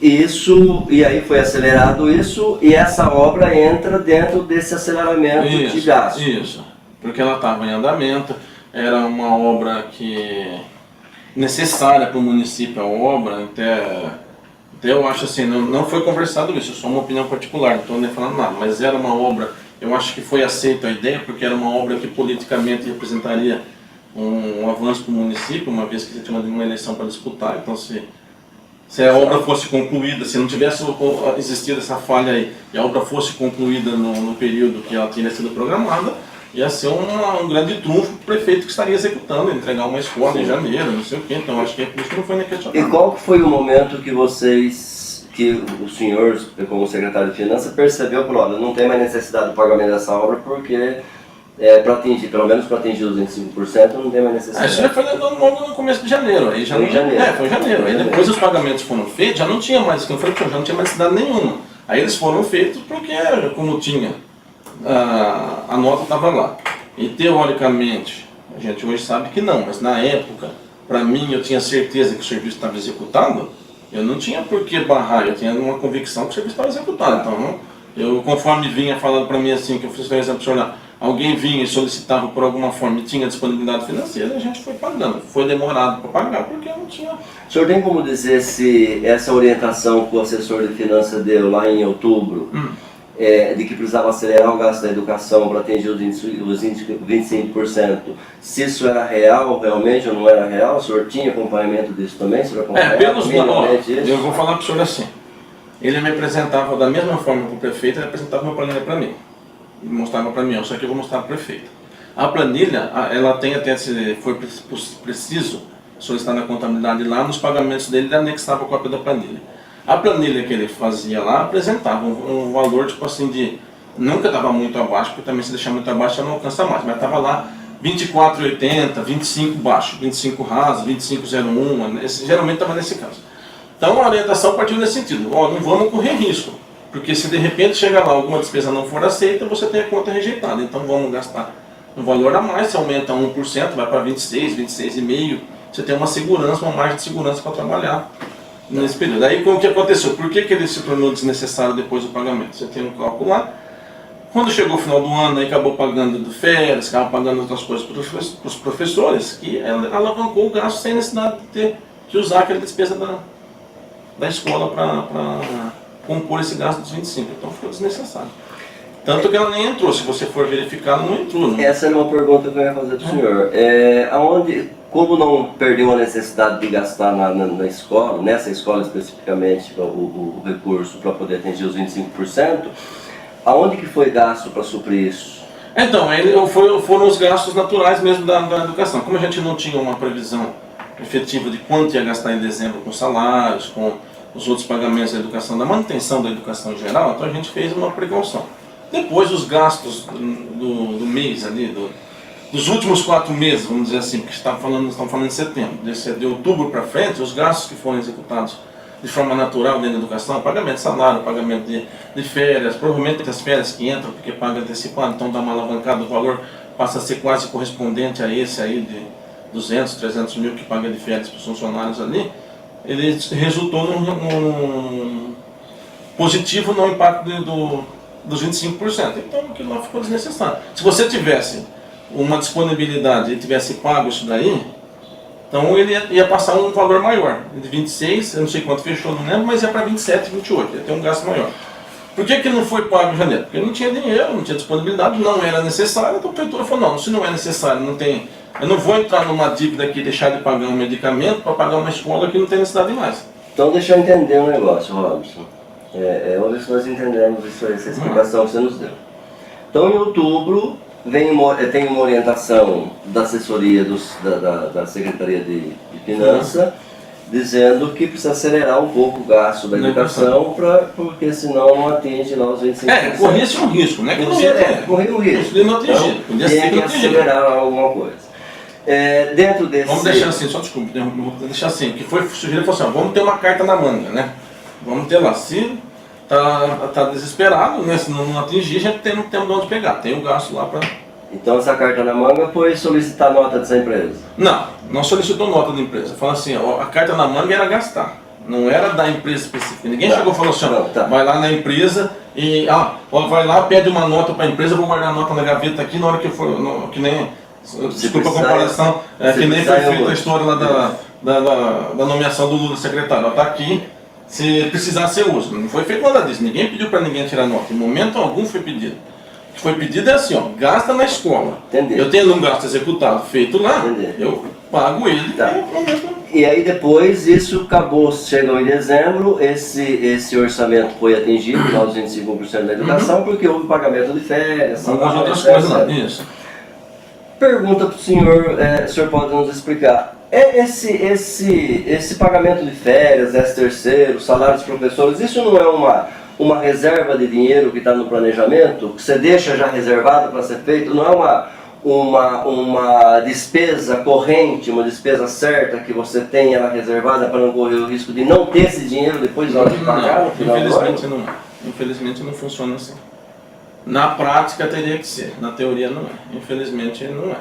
Isso, e aí foi acelerado isso, e essa obra entra dentro desse aceleramento de gastos. Isso, porque ela estava em andamento, era uma obra necessária para o município, a obra, até eu acho assim, não foi conversado isso, é só uma opinião particular, não estou nem falando nada, mas era uma obra, eu acho que foi aceita a ideia, porque era uma obra que politicamente representaria um avanço para o município, uma vez que você tinha uma eleição para disputar, então se a obra fosse concluída, se não tivesse existido essa falha aí, e a obra fosse concluída no período que ela tinha sido programada, ia ser um grande trunfo para o prefeito que estaria executando, entregar uma escola em janeiro, não sei o quê, então acho que isso não foi nem questionado. E qual foi o momento que o senhor, como secretário de Finanças, percebeu que não tem mais necessidade do pagamento dessa obra, porque para atingir, pelo menos para atingir os 25%, não tem mais necessidade. Isso já foi logo no começo de janeiro. Aí já foi em janeiro. Aí depois os pagamentos foram feitos, já não tinha mais, como eu falei, já não tinha mais necessidade nenhuma. Aí eles foram feitos porque, como tinha, a nota estava lá. E teoricamente, a gente hoje sabe que não, mas na época, para mim, eu tinha certeza que o serviço estava executado, eu não tinha por que barrar, eu tinha uma convicção que o serviço estava executado. Então, eu, conforme vinha falando para mim assim, que eu fiz o exemplo, alguém vinha e solicitava por alguma forma e tinha disponibilidade financeira, a gente foi pagando. Foi demorado para pagar porque não tinha. O senhor tem como dizer se essa orientação que o assessor de finanças deu lá em outubro, de que precisava acelerar o gasto da educação para atingir os 25%, se isso era real realmente ou não era real? O senhor tinha acompanhamento disso também? O senhor acompanhava eu vou falar para o senhor assim. Ele me apresentava da mesma forma que o prefeito, ele apresentava uma planilha para mim. Ele mostrava para mim, só que eu vou mostrar para o prefeito. A planilha, ela tem até, se for preciso, solicitar na contabilidade lá, nos pagamentos dele, ele anexava a cópia da planilha. A planilha que ele fazia lá apresentava um valor, tipo assim, de... Nunca estava muito abaixo, porque também se deixar muito abaixo já não alcança mais, mas estava lá 24,80, 25 baixo, 25 raso, 25,01, geralmente estava nesse caso. Então a orientação partiu nesse sentido, não vamos correr risco, porque se de repente chegar lá alguma despesa não for aceita, você tem a conta rejeitada, então vamos gastar um valor a mais, se aumenta 1%, vai para 26, 26,5%, você tem uma segurança, uma margem de segurança para trabalhar nesse período. Aí o que aconteceu? Por que ele se tornou desnecessário depois do pagamento? Você tem um cálculo lá, quando chegou o final do ano, aí acabou pagando do férias, acabou pagando outras coisas para os professores, que alavancou o gasto sem necessidade de ter que usar aquela despesa da escola para compor esse gasto dos 25, então ficou desnecessário. Tanto que ela nem entrou, se você for verificar, ela não entrou. Né? Essa era uma pergunta que eu ia fazer para o senhor. Como não perdeu a necessidade de gastar na escola, nessa escola especificamente, o recurso para poder atingir os 25%, aonde que foi gasto para suprir isso? Então, foram os gastos naturais mesmo da educação. Como a gente não tinha uma previsão efetiva de quanto ia gastar em dezembro com salários, com os outros pagamentos da educação, da manutenção da educação em geral, então a gente fez uma precaução. Depois os gastos do mês ali, dos últimos 4 meses, vamos dizer assim, porque estamos falando de setembro, de outubro para frente, os gastos que foram executados de forma natural dentro da educação, pagamento de salário, pagamento de férias, provavelmente as férias que entram porque paga antecipado, então dá uma alavancada, o valor passa a ser quase correspondente a esse aí de 200, 300 mil que paga de férias para os funcionários ali, ele resultou num positivo no impacto dos 25%. Então aquilo lá ficou desnecessário. Se você tivesse uma disponibilidade e tivesse pago isso daí, então ele ia passar um valor maior, de 26, eu não sei quanto fechou, não lembro, mas ia para 27, 28, ia ter um gasto maior. Por que não foi pago em janeiro? Porque não tinha dinheiro, não tinha disponibilidade, não era necessário, então a prefeitura falou, não, se não é necessário, não tem, eu não vou entrar numa dívida aqui e deixar de pagar um medicamento para pagar uma escola que não tem necessidade de mais. Então deixa eu entender um negócio, Robson. Vamos ver se nós entendemos essa explicação que você nos deu. Então em outubro tem uma orientação da assessoria da Secretaria de Finanças dizendo que precisa acelerar um pouco o gasto da educação, porque senão não atinge lá os 25%. Corria-se um risco, né? Corria um risco. Não atingir. Então, tinha que acelerar alguma coisa. Dentro desse... Vamos deixar assim, só desculpa, vamos deixar assim, que foi sugerido, assim, vamos ter uma carta na manga, né? Vamos ter lá, se tá desesperado, né? Se não atingir, a gente não tem de onde pegar, tem o gasto lá para... Então essa carta na manga foi solicitar nota dessa empresa? Não solicitou nota da empresa. Fala assim, ó, a carta na manga era gastar, não era da empresa específica. Ninguém chegou e falou assim, vai lá na empresa e vai lá, pede uma nota para a empresa, eu vou guardar a nota na gaveta aqui na hora que for, que nem, desculpa a comparação, que nem foi feita a história lá da nomeação do Lula secretário. Está aqui, se precisar você usa. Não foi feito nada disso, ninguém pediu para ninguém tirar nota, em momento algum foi pedido. O que foi pedido é assim, gasta na escola. Entendi. Eu tenho um gasto executado feito lá, eu pago ele. E aí depois isso acabou, chegou em dezembro, esse orçamento foi atingido, lá os 25% da educação, porque houve pagamento de férias, algumas outras coisas lá. Isso. Pergunta para o senhor pode nos explicar, esse pagamento de férias, 13º, salário dos professores, isso não é uma reserva de dinheiro que está no planejamento, que você deixa já reservado para ser feito, não é uma despesa corrente, uma despesa certa que você tem ela reservada para não correr o risco de não ter esse dinheiro depois na hora de pagar no final do ano? Infelizmente não funciona assim. Na prática teria que ser, na teoria não é. Infelizmente não é.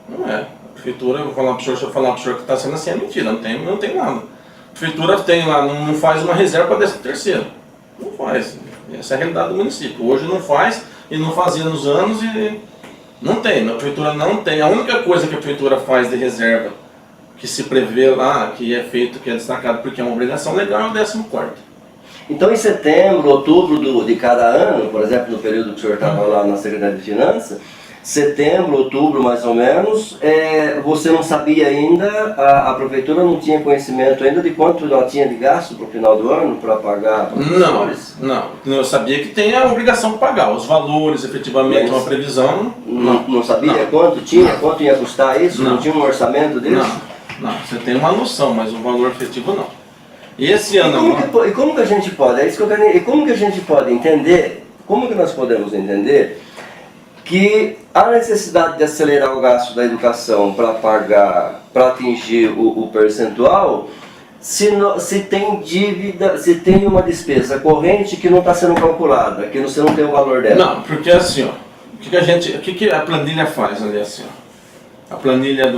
Não é. A prefeitura, eu vou falar para o senhor que está sendo assim, é mentira, não tem nada. A prefeitura tem lá, não faz uma reserva para 13º. Não faz. Essa é a realidade do município. Hoje não faz e não fazia nos anos e não tem. A prefeitura não tem. A única coisa que a prefeitura faz de reserva que se prevê lá, que é feito, que é destacado porque é uma obrigação legal, é o 14º. Então em setembro, outubro de cada ano, por exemplo, no período que o senhor estava lá na Secretaria de Finanças, setembro, outubro mais ou menos, você não sabia ainda, a prefeitura não tinha conhecimento ainda de quanto ela tinha de gasto para o final do ano para pagar professores? Não, eu sabia que tem a obrigação de pagar, os valores, efetivamente, uma previsão. Não sabia quanto tinha, quanto ia custar isso? Não tinha um orçamento disso? Não, você tem uma noção, mas o valor efetivo não. E esse ano... E como que a gente pode, e como que a gente pode entender, como que nós podemos entender que há necessidade de acelerar o gasto da educação para atingir o percentual, se tem dívida, se tem uma despesa corrente que não está sendo calculada, que você não tem o valor dela? Não, porque assim, o que a planilha faz ali assim, a planilha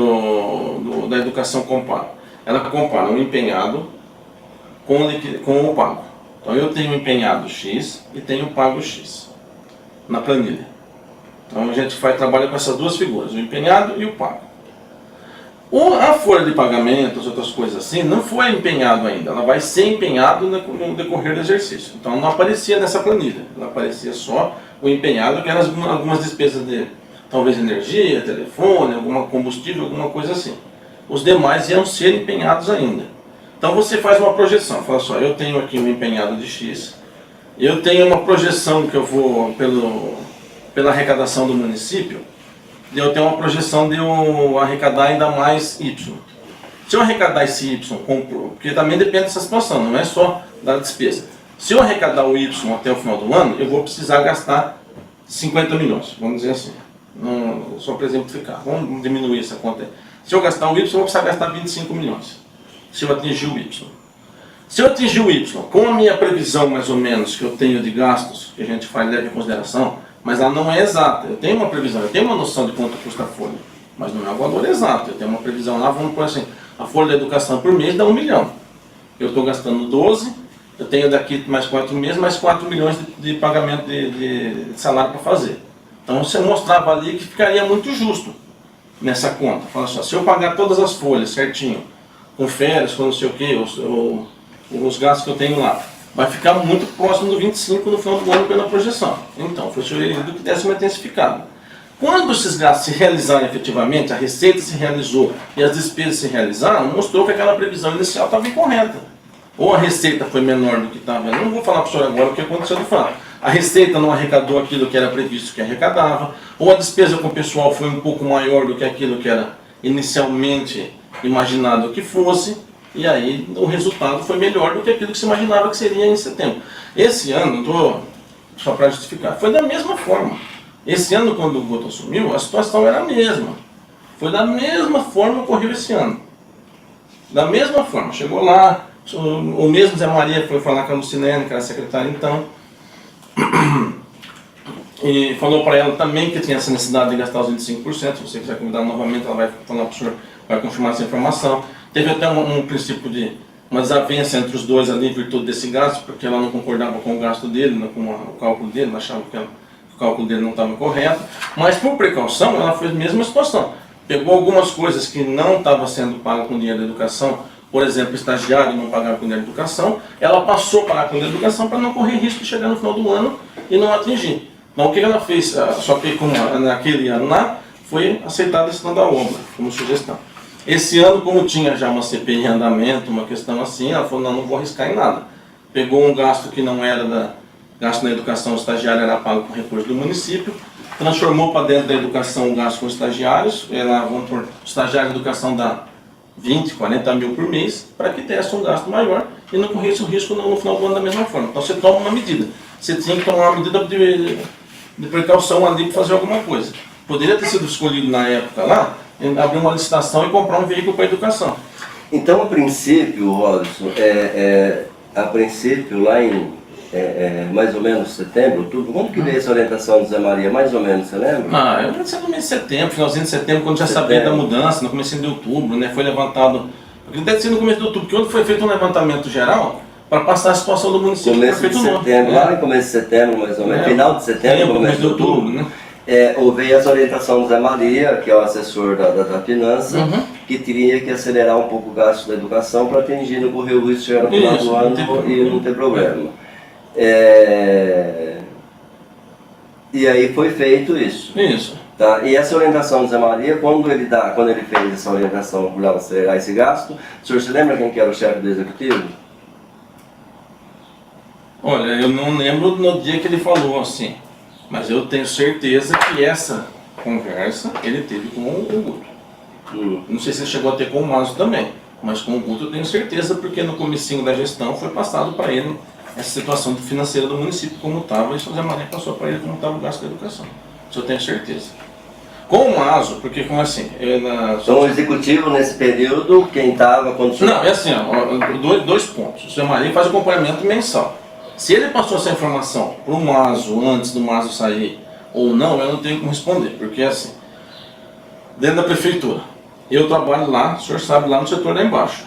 da educação compara. Ela compara o empenhado com o pago. Então eu tenho empenhado X e tenho pago X na planilha. Então a gente trabalha com essas duas figuras, o empenhado e o pago. A folha de pagamento, as outras coisas assim, não foi empenhado ainda, ela vai ser empenhado no decorrer do exercício. Então não aparecia nessa planilha, ela aparecia só o empenhado, que eram algumas despesas de talvez energia, telefone, alguma combustível, alguma coisa assim. Os demais iam ser empenhados ainda. Então você faz uma projeção, fala só, eu tenho aqui um empenhado de X, eu tenho uma projeção que eu vou pela arrecadação do município, eu tenho uma projeção de eu arrecadar ainda mais Y. Se eu arrecadar esse Y, porque também depende dessa situação, não é só da despesa. Se eu arrecadar o Y até o final do ano, eu vou precisar gastar 50 milhões, vamos dizer assim. Só para exemplificar, vamos diminuir essa conta aí. Se eu gastar um Y, eu vou precisar gastar 25 milhões, se eu atingir o Y. Se eu atingir o Y, com a minha previsão mais ou menos que eu tenho de gastos, que a gente faz leve em consideração, mas ela não é exata, eu tenho uma previsão, eu tenho uma noção de quanto custa a folha, mas não é o valor exato, eu tenho uma previsão lá, vamos por assim, a folha da educação por mês dá 1 milhão. Eu estou gastando 12, eu tenho daqui mais 4 meses, mais 4 milhões de pagamento de salário para fazer. Então você mostrava ali que ficaria muito justo nessa conta. Fala só, se eu pagar todas as folhas certinho, com férias, com não sei o que, os gastos que eu tenho lá, vai ficar muito próximo do 25 no final do ano pela projeção. Então, foi sugerido que desse uma intensificada. Quando esses gastos se realizarem efetivamente, a receita se realizou e as despesas se realizaram, mostrou que aquela previsão inicial estava incorreta. Ou a receita foi menor do que estava. Não vou falar para o senhor agora o que aconteceu de fato. A receita não arrecadou aquilo que era previsto que arrecadava, ou a despesa com o pessoal foi um pouco maior do que aquilo que era inicialmente imaginado que fosse, e aí o resultado foi melhor do que aquilo que se imaginava que seria em setembro. Esse ano, só para justificar, foi da mesma forma. Esse ano, quando o Guto assumiu, a situação era a mesma. Foi da mesma forma que ocorreu esse ano. Da mesma forma. Chegou lá, o mesmo Zé Maria foi falar com a Lucilene, que era a secretária então, e falou para ela também que tinha essa necessidade de gastar os 25%. Se você quiser convidar novamente, ela vai falar para o senhor, vai confirmar essa informação. Teve até um princípio de uma desavença entre os dois ali em virtude desse gasto, porque ela não concordava com o gasto dele, com o cálculo dele, ela achava que o cálculo dele não estava correto, mas por precaução ela fez a mesma situação. Pegou algumas coisas que não estavam sendo pagas com dinheiro da educação, por exemplo, estagiário não pagava com dinheiro da educação, ela passou a pagar com dinheiro da educação para não correr risco de chegar no final do ano e não atingir. Então o que ela fez, só que naquele ano lá, foi aceitada a decisão da obra, como sugestão. Esse ano, como tinha já uma CPI em andamento, uma questão assim, ela falou, não vou arriscar em nada. Pegou um gasto que não era gasto na educação, o estagiário era pago com recurso do município, transformou para dentro da educação o gasto com estagiários, vamos por estagiário de educação dá 20, 40 mil por mês, para que tivesse um gasto maior e não corresse o risco no final do ano da mesma forma. Então você toma uma medida. Você tinha que tomar uma medida de precaução ali para fazer alguma coisa. Poderia ter sido escolhido na época lá, abrir uma licitação e comprar um veículo para a educação. Então, a princípio, Robson, a princípio lá em mais ou menos setembro, outubro, quando que veio essa orientação do Zé Maria? Mais ou menos, você lembra? Eu pensei no mês de setembro, finalzinho de setembro, quando já sabia da mudança, no começo de outubro, né, foi levantado, deve ser no começo de outubro, porque quando foi feito um levantamento geral, para passar a situação do município. Começo de setembro, lá no começo de setembro, mais ou menos, final de setembro, começo de outubro, né? Houve essa orientação do Zé Maria, que é o assessor da Finança, que teria que acelerar um pouco o gasto da educação para atingir, não correr o risco de chegar no final do ano e não ter problema. E aí foi feito isso. Isso. Tá? E essa orientação do Zé Maria, quando ele fez essa orientação para acelerar esse gasto, o senhor se lembra quem que era o chefe do executivo? Olha, eu não lembro no dia que ele falou assim, mas eu tenho certeza que essa conversa ele teve com o Guto. Não sei se ele chegou a ter com o Mazo também, mas com o Guto eu tenho certeza, porque no comecinho da gestão foi passado para ele essa situação financeira do município como estava, e o Zé Maria passou para ele como estava o gasto da educação. Isso eu tenho certeza. Com o Mazo, porque como assim... Então o executivo nesse período, quem estava... Não, é assim, dois pontos. O Zé Maria faz acompanhamento mensal. Se ele passou essa informação para o Mazo antes do Mazo sair ou não, eu não tenho como responder, porque é assim, dentro da prefeitura, eu trabalho lá, o senhor sabe, lá no setor lá embaixo,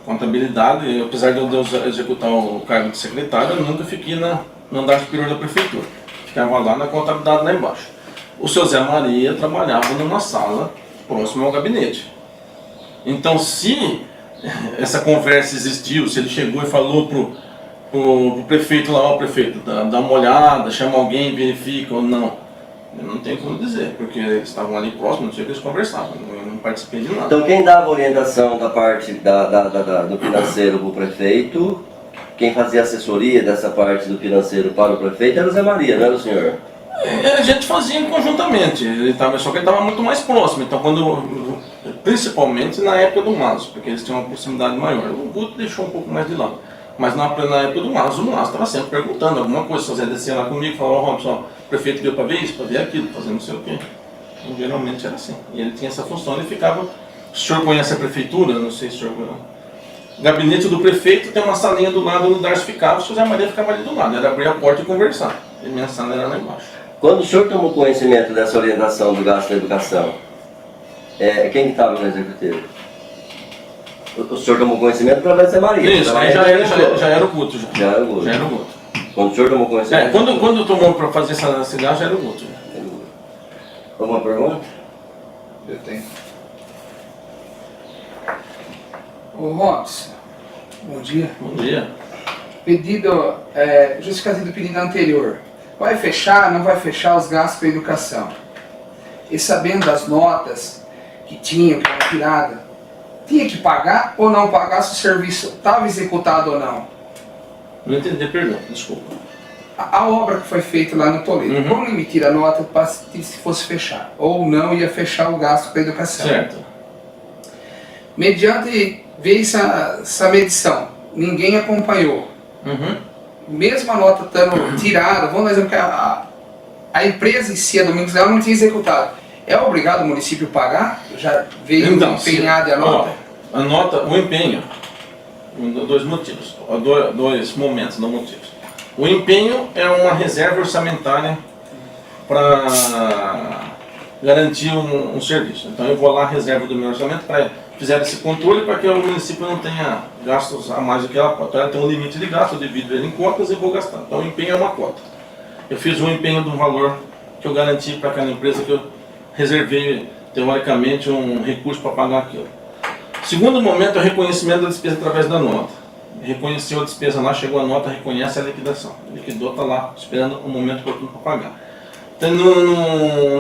contabilidade, apesar de eu executar o cargo de secretário, eu nunca fiquei no andar superior da prefeitura, ficava lá na contabilidade lá embaixo. O seu Zé Maria trabalhava numa sala próxima ao gabinete. Então, se essa conversa existiu, se ele chegou e falou o prefeito lá, ó, prefeito, dá uma olhada, chama alguém, verifica ou não. Eu não tenho como dizer, porque eles estavam ali próximos, não sei o que eles conversavam, eu não participei de nada. Então quem dava orientação da parte do financeiro para o prefeito, quem fazia assessoria dessa parte do financeiro para o prefeito era o Zé Maria, não era o senhor? A gente fazia conjuntamente, só que ele estava muito mais próximo, então principalmente na época do Mazo, porque eles tinham uma proximidade maior. O Guto deixou um pouco mais de lado. Mas na época do Mazo, o Mazo estava sempre perguntando alguma coisa. Se você descia lá comigo e falava, ó, Robson, o prefeito veio para ver isso, para ver aquilo, fazer não sei o quê. Então, geralmente era assim. E ele tinha essa função, ele ficava... O senhor conhece a prefeitura? Não sei se o senhor... O gabinete do prefeito tem uma salinha do lado onde o Darcio ficava, o senhor Zé Maria ficava ali do lado, era abrir a porta e conversar. E minha sala era lá embaixo. Quando o senhor tomou conhecimento dessa orientação do gasto da educação, quem estava no executivo? O senhor tomou conhecimento através de Zé Maria? Isso, aí já era o Guto. Já era o Guto. Já era o Guto. Quando o senhor tomou conhecimento? Quando tomou para fazer essa cidade, já era o Guto. Alguma pergunta? Eu tenho. Ô Robson, bom dia. Bom dia. Pedido, justificativa do pedido anterior. Vai fechar, não vai fechar os gastos para a educação? E sabendo das notas que tinham, que eram tiradas, tinha que pagar ou não pagar se o serviço estava executado ou não? Não entendi a pergunta, desculpa. A obra que foi feita lá no Toledo, como emitir a nota para se fosse fechar? Ou não ia fechar o gasto para a educação? Certo. Mediante veio essa medição, ninguém acompanhou. Mesmo a nota estando tirada, vamos dizer que a empresa em si, a Domingos Leal, não tinha executado. É obrigado o município pagar? Já veio empenhada a nota? A nota, o empenho, dois motivos, dois momentos, não motivos. O empenho é uma reserva orçamentária para garantir um serviço. Então eu vou lá, reserva do meu orçamento para fizer esse controle para que o município não tenha gastos a mais do que ela pode. Então ela tem um limite de gasto, eu divido ele em cotas e vou gastar. Então o empenho é uma cota. Eu fiz um empenho de um valor que eu garanti para aquela empresa que eu reservei, teoricamente, um recurso para pagar aquilo. Segundo momento é o reconhecimento da despesa através da nota. Reconheceu a despesa lá, chegou a nota, reconhece a liquidação. Liquidou, está lá, esperando o momento oportuno para pagar. Então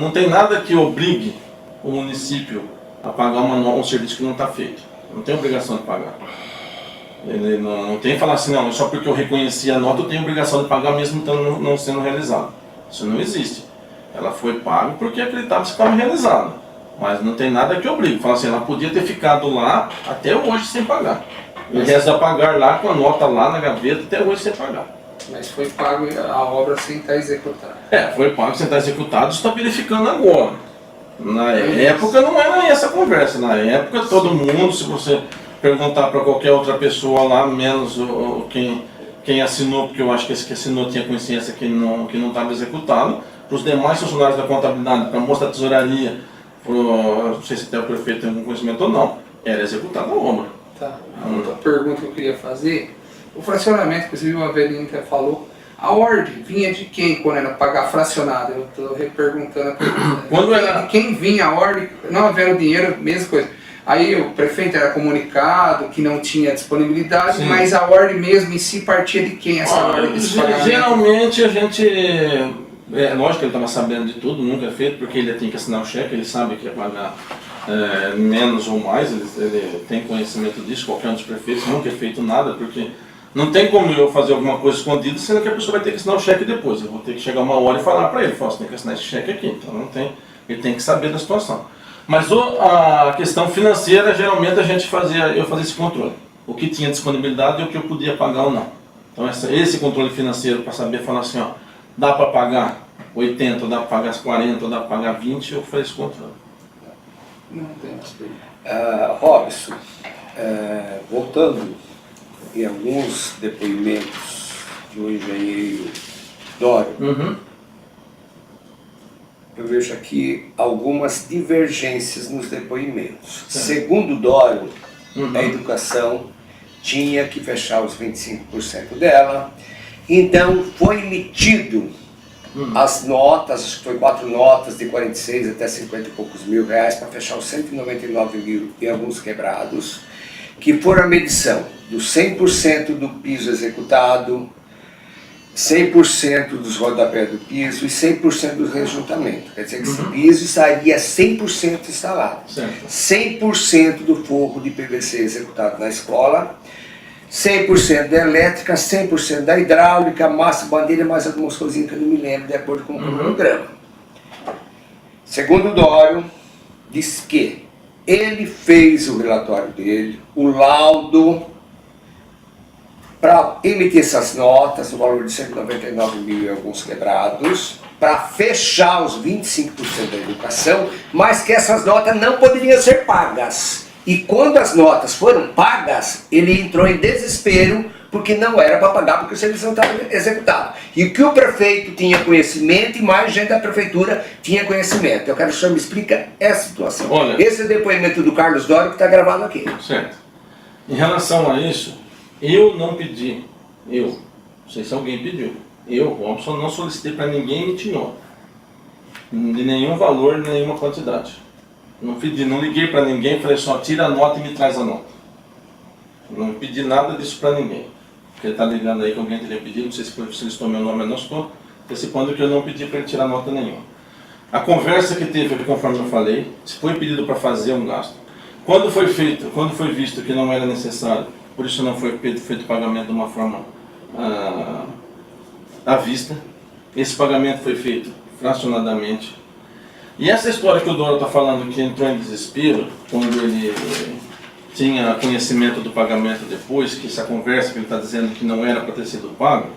não tem nada que obrigue o município a pagar um serviço que não está feito. Não tem obrigação de pagar. Ele não tem que falar assim, não, só porque eu reconheci a nota eu tenho obrigação de pagar mesmo não sendo realizado. Isso não existe. Ela foi paga porque acreditava que estava realizada. Mas não tem nada que obrigue. Fala assim, ela podia ter ficado lá até hoje sem pagar. E resta pagar lá com a nota lá na gaveta até hoje sem pagar. Mas foi pago a obra sem estar executada. Foi pago sem estar executado, está verificando agora. Na época não era essa conversa. Na época todo mundo, se você perguntar para qualquer outra pessoa lá, menos quem assinou, porque eu acho que esse que assinou tinha consciência que não estava executado, para os demais funcionários da contabilidade, para a moça da tesouraria, não sei se até o prefeito tem algum conhecimento ou não, era executada a obra. Tá. A outra pergunta que eu queria fazer, o fracionamento, inclusive o Avelino até falou, a ordem vinha de quem quando era pagar fracionado? Eu estou reperguntando a pergunta. Quando era... De quem vinha a ordem, não havendo dinheiro, mesma coisa. Aí o prefeito era comunicado que não tinha disponibilidade, sim, mas a ordem mesmo em si partia de quem essa ordem? Geralmente a gente... lógico que ele estava sabendo de tudo, nunca é feito, porque ele tem que assinar o cheque, ele sabe que ia pagar menos ou mais, ele tem conhecimento disso, qualquer um dos prefeitos, nunca é feito nada, porque não tem como eu fazer alguma coisa escondida, sendo que a pessoa vai ter que assinar o cheque depois. Eu vou ter que chegar uma hora e falar para ele, você tem que assinar esse cheque aqui, então não tem, ele tem que saber da situação. Mas a questão financeira, geralmente eu fazia esse controle, o que tinha disponibilidade e o que eu podia pagar ou não. Então esse controle financeiro para saber, falar assim, ó, dá para pagar 80, ou dá para pagar 40, ou dá para pagar 20, eu faço esse controle. Não tem mais pergunta. Robson, voltando em alguns depoimentos do engenheiro Dório, eu vejo aqui algumas divergências nos depoimentos. Segundo Dório, a educação tinha que fechar os 25% dela, então foi emitido as notas, acho que foi 4 notas de 46 até 50 e poucos mil reais para fechar os 199 mil e alguns quebrados, que foram a medição do 100% do piso executado, 100% dos rodapés do piso e 100% do rejuntamento. Quer dizer que esse piso estaria 100% instalado. 100% do forro de PVC executado na escola, 100% da elétrica, 100% da hidráulica, massa, bandeira, mais algumas coisinhas que eu não me lembro, de acordo com o cronograma. Segundo o Dório, diz que ele fez o relatório dele, o laudo para emitir essas notas, no valor de 199 mil e alguns quebrados, para fechar os 25% da educação, mas que essas notas não poderiam ser pagas. E quando as notas foram pagas, ele entrou em desespero, porque não era para pagar, porque o serviço não estava executado. E o que o prefeito tinha conhecimento, e mais gente da prefeitura tinha conhecimento. Eu quero que o senhor me explique essa situação. Olha, esse é o depoimento do Carlos Dório que está gravado aqui. Certo. Em relação a isso, eu não pedi, não sei se alguém pediu, Robson, não solicitei para ninguém emitir nota, de nenhum valor, de nenhuma quantidade. Não pedi, não liguei para ninguém, falei só, tira a nota e me traz a nota. Não pedi nada disso para ninguém. Porque ele está ligando aí que alguém teria pedido, não sei se ele listou meu nome ou não, estou antecipando que eu não pedi para ele tirar nota nenhuma. A conversa que teve, conforme eu falei, se foi pedido para fazer um gasto. Quando foi visto que não era necessário, por isso não foi feito o pagamento de uma forma à vista, esse pagamento foi feito fracionadamente. E essa história que o Doro está falando, que entrou em desespero, quando ele tinha conhecimento do pagamento depois, que essa conversa que ele está dizendo que não era para ter sido pago,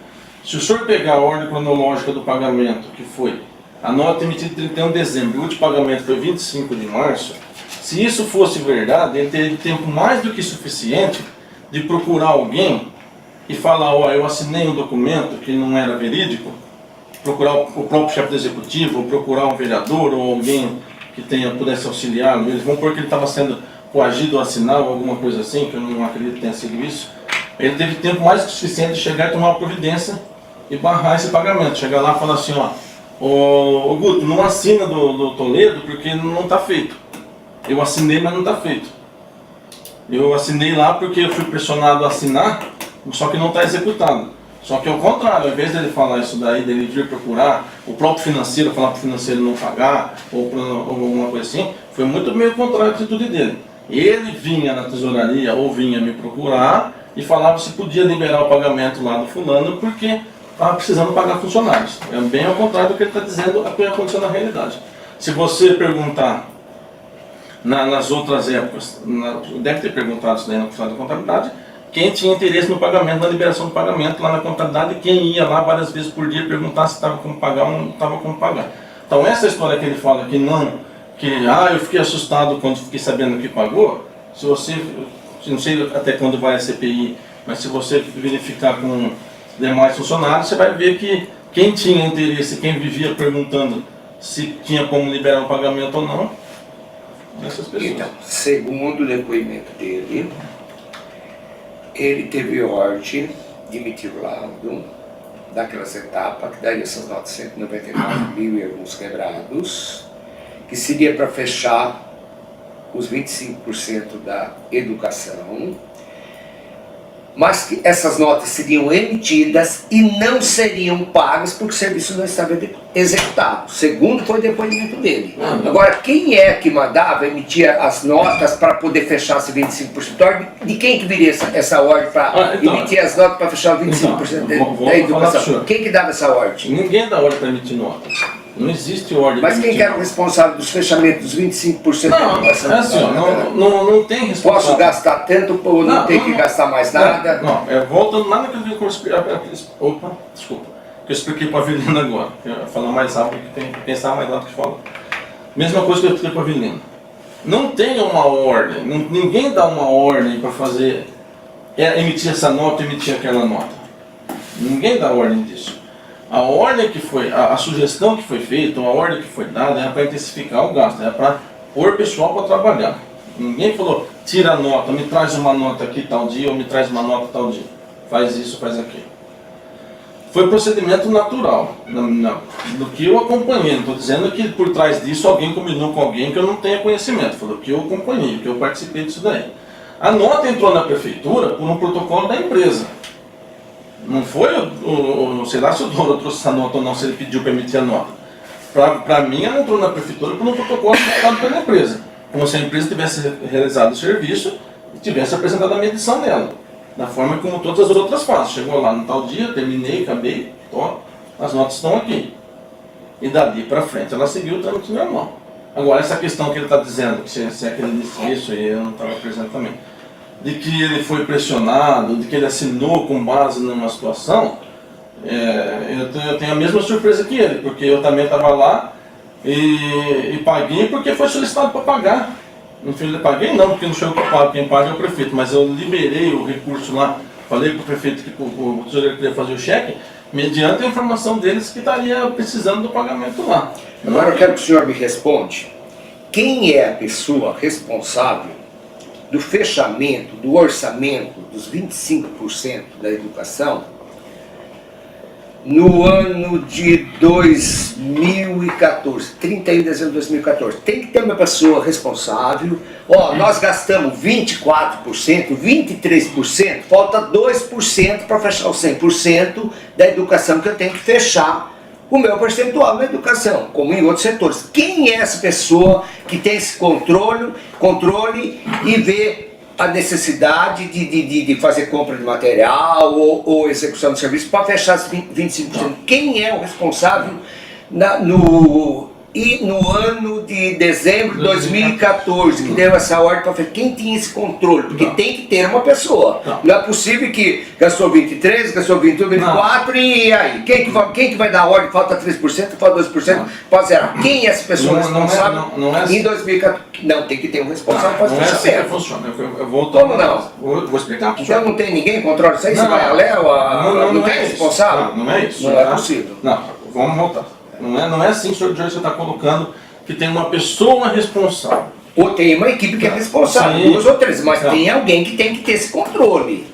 se o senhor pegar a ordem cronológica do pagamento, que foi a nota emitida em 31 de dezembro, o último pagamento foi 25 de março, se isso fosse verdade, ele teria tempo mais do que suficiente de procurar alguém e falar, ó, eu assinei um documento que não era verídico, procurar o próprio chefe do executivo, ou procurar um vereador ou alguém que pudesse auxiliá-lo. Eles vão pôr que ele estava sendo coagido a assinar ou alguma coisa assim, que eu não acredito que tenha sido isso. Ele teve tempo mais que suficiente de chegar e tomar uma providência e barrar esse pagamento. Chegar lá e falar assim, ó, ô Guto, não assina do Toledo porque não está feito. Eu assinei, mas não está feito. Eu assinei lá porque eu fui pressionado a assinar, só que não está executado. Só que ao contrário, ao invés dele falar isso daí, dele vir procurar o próprio financeiro, falar para o financeiro não pagar, ou alguma coisa assim, foi muito meio contrário a atitude dele. Ele vinha na tesouraria ou vinha me procurar e falava se podia liberar o pagamento lá do fulano porque estava precisando pagar funcionários. É bem ao contrário do que ele está dizendo, a que aconteceu na realidade. Se você perguntar nas outras épocas, deve ter perguntado isso daí no oficina da contabilidade, quem tinha interesse no pagamento, na liberação do pagamento lá na contabilidade, quem ia lá várias vezes por dia perguntar se estava como pagar ou não estava como pagar. Então essa história que ele fala que eu fiquei assustado quando fiquei sabendo que pagou, se você, não sei até quando vai a CPI, mas se você verificar com demais funcionários, você vai ver que quem tinha interesse, quem vivia perguntando se tinha como liberar o pagamento ou não, essas pessoas. Então, segundo o depoimento dele, ele teve ordem de emitir o laudo daquelas etapas, que daria essas notas 199 mil e alguns quebrados, que seria para fechar os 25% da educação, mas que essas notas seriam emitidas e não seriam pagas porque o serviço não estava executado. Segundo foi o depoimento dele. Agora, quem é que mandava emitir as notas para poder fechar esse 25%? De quem que viria essa ordem para emitir as notas para fechar os 25% da educação? Quem que dava essa ordem? Ninguém dá ordem para emitir notas. Não existe ordem. Mas quem que era o responsável dos fechamentos dos 25% da educação? Não, é assim, não tem responsável. Posso gastar tanto ou não tenho que gastar mais nada? Voltando lá naquilo que eu expliquei. Opa, desculpa. Que eu expliquei para a Avelina agora. Falar mais alto que tem que pensar mais alto que fala. Mesma coisa que eu expliquei para a Avelina. Não tem uma ordem, ninguém dá uma ordem para fazer, emitir essa nota, emitir aquela nota. Ninguém dá ordem disso. A ordem que foi, a sugestão que foi feita, a ordem que foi dada, era para intensificar o gasto, era para pôr o pessoal para trabalhar. Ninguém falou, tira a nota, me traz uma nota aqui tal dia, ou me traz uma nota tal dia. Faz isso, faz aquilo. Foi procedimento natural, do que eu acompanhei. Não estou dizendo que por trás disso alguém combinou com alguém que eu não tenha conhecimento. Falou que eu acompanhei, que eu participei disso daí. A nota entrou na prefeitura por um protocolo da empresa. Não foi, sei lá se o dono trouxe essa nota ou não, se ele pediu para emitir a nota. Para mim, ela entrou na prefeitura por um protocolo adotado pela empresa. Como se a empresa tivesse realizado o serviço e tivesse apresentado a medição dela. Da forma como todas as outras fazem. Chegou lá no tal dia, terminei, acabei, ó, as notas estão aqui. E dali para frente ela seguiu o trâmite normal. Agora, essa questão que ele está dizendo, que se é que ele disse isso, e eu não estava presente também. de que ele foi pressionado, de que ele assinou com base numa situação, eu tenho a mesma surpresa que ele, porque eu também estava lá e paguei porque foi solicitado para pagar. No fim, eu paguei não, porque não sou eu que pago, quem paga é o prefeito, mas eu liberei o recurso lá, falei para o prefeito que o tesoureiro queria fazer o cheque, mediante a informação deles que estaria precisando do pagamento lá. Agora eu quero que o senhor me responda. Quem é a pessoa responsável do fechamento, do orçamento dos 25% da educação no ano de 2014, 31 de dezembro de 2014? Tem que ter uma pessoa responsável. Nós gastamos 24%, 23%, falta 2% para fechar os 100% da educação que eu tenho que fechar o meu percentual na educação, como em outros setores. Quem é essa pessoa que tem esse controle e vê a necessidade de fazer compra de material ou execução de serviço para fechar esses 25%? Quem é o responsável no ano de dezembro de 2014, que deu essa ordem para fechar? Quem tinha esse controle? Porque tem que ter uma pessoa. Não é possível que gastou 23, gastou 21, 24 e aí? Quem que vai dar a ordem? Falta 3%, falta 2%, pode zerar. Quem é essa pessoa responsável em 2014? Não, tem que ter um responsável para fazer isso. Não é assim que funciona. Como não? Vou explicar para o Então não tem ninguém que controla isso aí? Você vai a Léo? Não tem responsável? Não é isso. Não é possível. Não, vamos voltar. Não é assim, senhor Jorge, você está colocando que tem uma pessoa responsável. Ou tem uma equipe que é responsável, Sim. 2 ou 3, mas tem alguém que tem que ter esse controle.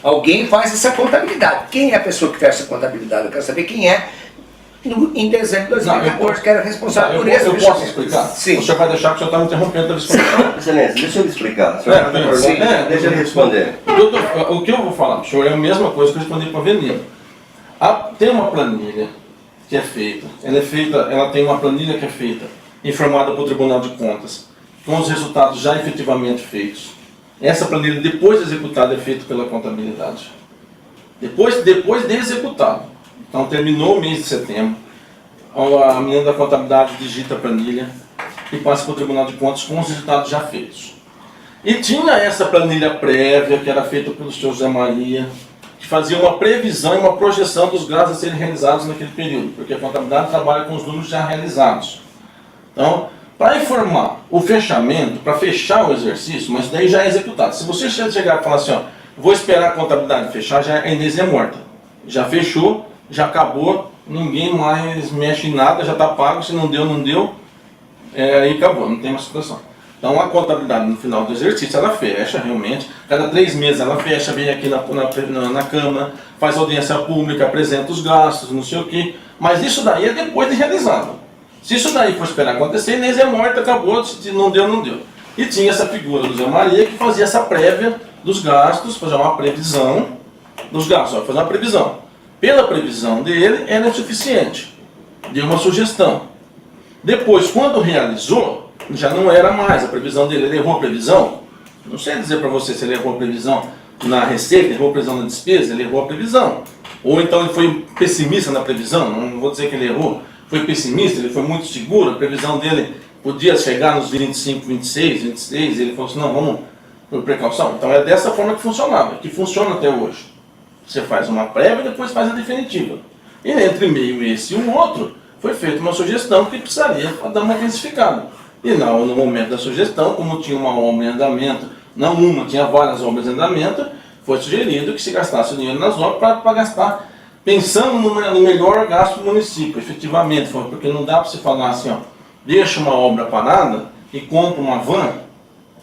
Alguém faz essa contabilidade. Quem é a pessoa que faz essa contabilidade? Eu quero saber quem é em dezembro de 2014, que era responsável por isso. Eu posso explicar? Sim. O senhor vai deixar que o senhor está me interrompendo da explicação. Excelência, deixa eu lhe explicar. O senhor deixa ele responder. O que eu vou falar para o senhor é a mesma coisa que eu respondi para a Avenida. Tem uma planilha que é feita, ela tem uma planilha que é feita, informada para o Tribunal de Contas, com os resultados já efetivamente feitos. Essa planilha, depois de executada, é feita pela contabilidade. Depois de executado. Então, terminou o mês de setembro, a menina da contabilidade digita a planilha e passa para o Tribunal de Contas com os resultados já feitos. E tinha essa planilha prévia, que era feita pelo senhor José Maria, que fazia uma previsão e uma projeção dos gastos a serem realizados naquele período, porque a contabilidade trabalha com os números já realizados. Então, para informar o fechamento, para fechar o exercício, mas daí já é executado. Se você chegar e falar assim, vou esperar a contabilidade fechar, já a Inês é morta. Já fechou, já acabou, ninguém mais mexe em nada, já está pago, se não deu, não deu, aí acabou, não tem mais situação. Então a contabilidade no final do exercício ela fecha realmente, cada 3 meses ela fecha, vem aqui na Câmara, faz audiência pública, apresenta os gastos, não sei o que, mas isso daí é depois de realizado. Se isso daí for esperar acontecer, Inês é morta, acabou, se não deu, não deu. E tinha essa figura do Zé Maria que fazia essa prévia dos gastos, fazer uma previsão dos gastos, fazer uma previsão. Pela previsão dele era insuficiente, deu uma sugestão. Depois, quando realizou, já não era mais a previsão dele. Ele errou a previsão? Não sei dizer para você se ele errou a previsão na receita, errou a previsão na despesa, ele errou a previsão. Ou então ele foi pessimista na previsão, não vou dizer que ele errou, foi pessimista, ele foi muito seguro, a previsão dele podia chegar nos 25, 26, 26, ele falou assim, não, vamos por precaução. Então é dessa forma que funcionava, que funciona até hoje. Você faz uma prévia e depois faz a definitiva. E entre meio esse e o outro, foi feita uma sugestão que precisaria dar uma intensificada. E no momento da sugestão, como tinha uma obra em andamento, não uma, tinha várias obras em andamento, foi sugerido que se gastasse o dinheiro nas obras para gastar, pensando no melhor gasto do município, efetivamente, porque não dá para se falar assim, deixa uma obra parada e compra uma van,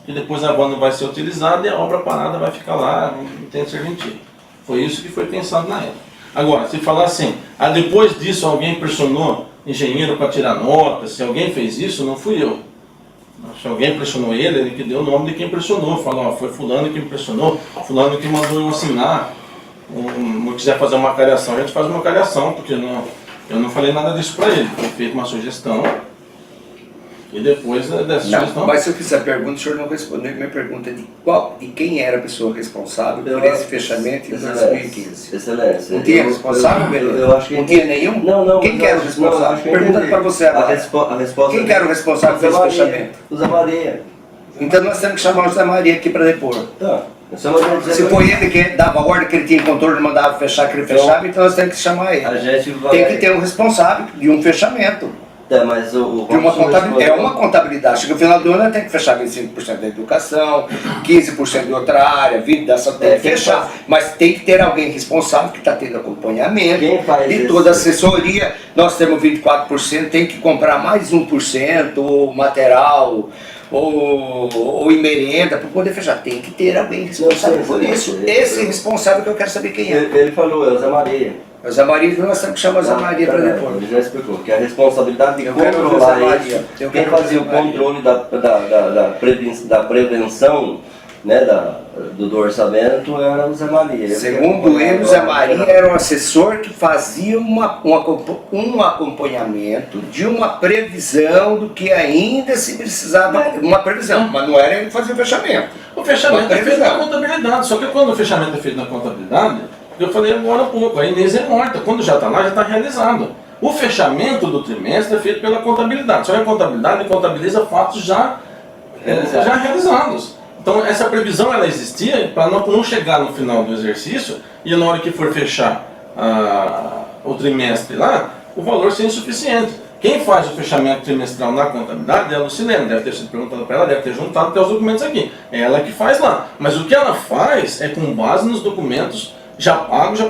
que depois a van não vai ser utilizada e a obra parada vai ficar lá, não tem serventia. Foi isso que foi pensado na época. Agora, se falar assim, depois disso alguém pressionou engenheiro para tirar nota, se alguém fez isso, não fui eu. Se alguém pressionou ele que deu o nome de quem pressionou, falou, foi fulano que me pressionou, fulano que mandou eu assinar. Se quiser fazer uma cariação, a gente faz uma cariação, porque eu não falei nada disso para ele. Foi feita uma sugestão e depois dessa sugestão... Mas se eu fizer a pergunta, o senhor não respondeu a minha pergunta de quem era a pessoa responsável por esse fechamento em 2015. Excelência. Não tinha responsável, eu acho que... Não tinha nenhum? Não. Quem que era o responsável? Pergunta para você agora. A resposta Quem que era o responsável por esse fechamento? O Zé Maria. Então nós temos que chamar o Zé Maria aqui para depor. Tá. Essa é uma maneira de dizer Se foi ele que dava a ordem que ele tinha controle, mandava fechar, que ele fechava, então nós temos que chamar ele. a gente vai... Tem que ter um responsável de um fechamento. Mas o De uma contabilidade. É uma contabilidade. Chega no final do ano, tem que fechar 25% da educação, 15% de outra área, 20% dessa tem que fechar. Mas tem que ter alguém responsável que está tendo acompanhamento Quem faz de esse- toda a assessoria. Nós temos 24%, tem que comprar mais 1%, ou material, ou em merenda, para poder fechar. Tem que ter alguém responsável por isso. Esse responsável que eu quero saber quem é. Ele falou, é o Zé Maria. O Zé Maria, nós temos que chamar o Zé Maria para depois. Ele já explicou que a responsabilidade de Eu quero ver o Zé controlar Maria. isso, Eu quem quero ver o fazia o Zé Maria. controle da prevenção, né, do orçamento era o Zé Maria. Segundo ele, o Zé Maria era um assessor que fazia um acompanhamento de uma previsão do que ainda se precisava, uma previsão, mas não era ele que fazia o fechamento. O fechamento Uma é feito na previsão. contabilidade, só que quando o fechamento é feito na contabilidade, eu falei agora há pouco, a Inês é morta, quando já está lá, já está realizado. O fechamento do trimestre é feito pela contabilidade, só que a contabilidade contabiliza fatos já realizados. Então essa previsão ela existia para não chegar no final do exercício e na hora que for fechar o trimestre lá, o valor ser insuficiente. Quem faz o fechamento trimestral na contabilidade é a Lucilene, deve ter sido perguntado para ela, deve ter juntado até os documentos aqui. É ela que faz lá. Mas o que ela faz é com base nos documentos já pagos, já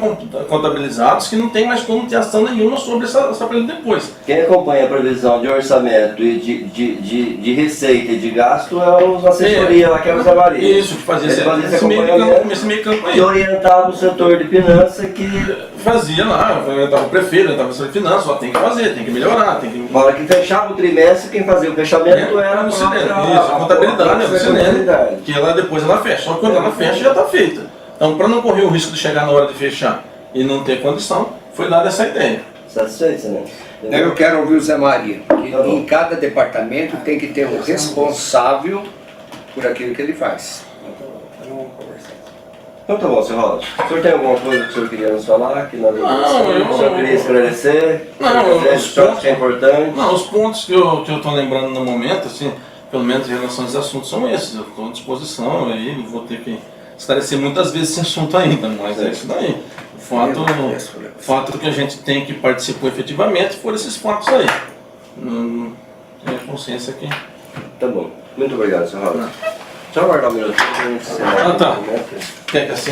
contabilizados, que não tem mais como ter ação nenhuma sobre essa previsão depois. Quem acompanha a previsão de orçamento e de receita e de gasto é os assessoria lá, que é o Zé Maria. Isso, que fazia Ele fazia esse esse meio campo aí. e orientava o setor de finanças que Fazia lá, estava o prefeito, estava o setor de finanças, só tem que fazer, tem que melhorar, tem que... na hora que fechava o trimestre, quem fazia o fechamento era a Lucilene, isso, a contabilidade, a Lucilene, que ela depois ela fecha, só que quando ela fecha já está feita. Então, para não correr o risco de chegar na hora de fechar e não ter condição, foi dada essa ideia. Satisfeito, né? Eu quero ouvir o Zé Maria. Que Tá bom. em cada departamento tem que ter um responsável por aquilo que ele faz. Então tá bom, Sr. Rodas. O senhor tem alguma coisa que o senhor queria nos falar? Que nós Não, o senhor queria esclarecer? Não, o senhor acha que é importante? Não, os pontos que eu estou lembrando no momento, assim, pelo menos em relação aos assuntos, são esses. Eu estou à disposição, aí não vou ter que esclarecer muitas vezes esse assunto ainda, mas é isso daí. O fato que a gente tem que participar efetivamente foram esses fatos aí. Tenho consciência que... Tá bom. Muito obrigado, Sr. Rodas. Deixa eu aguardar um minutinho pra gente encerrar. Ah, tá. aqui, né? Quer que assim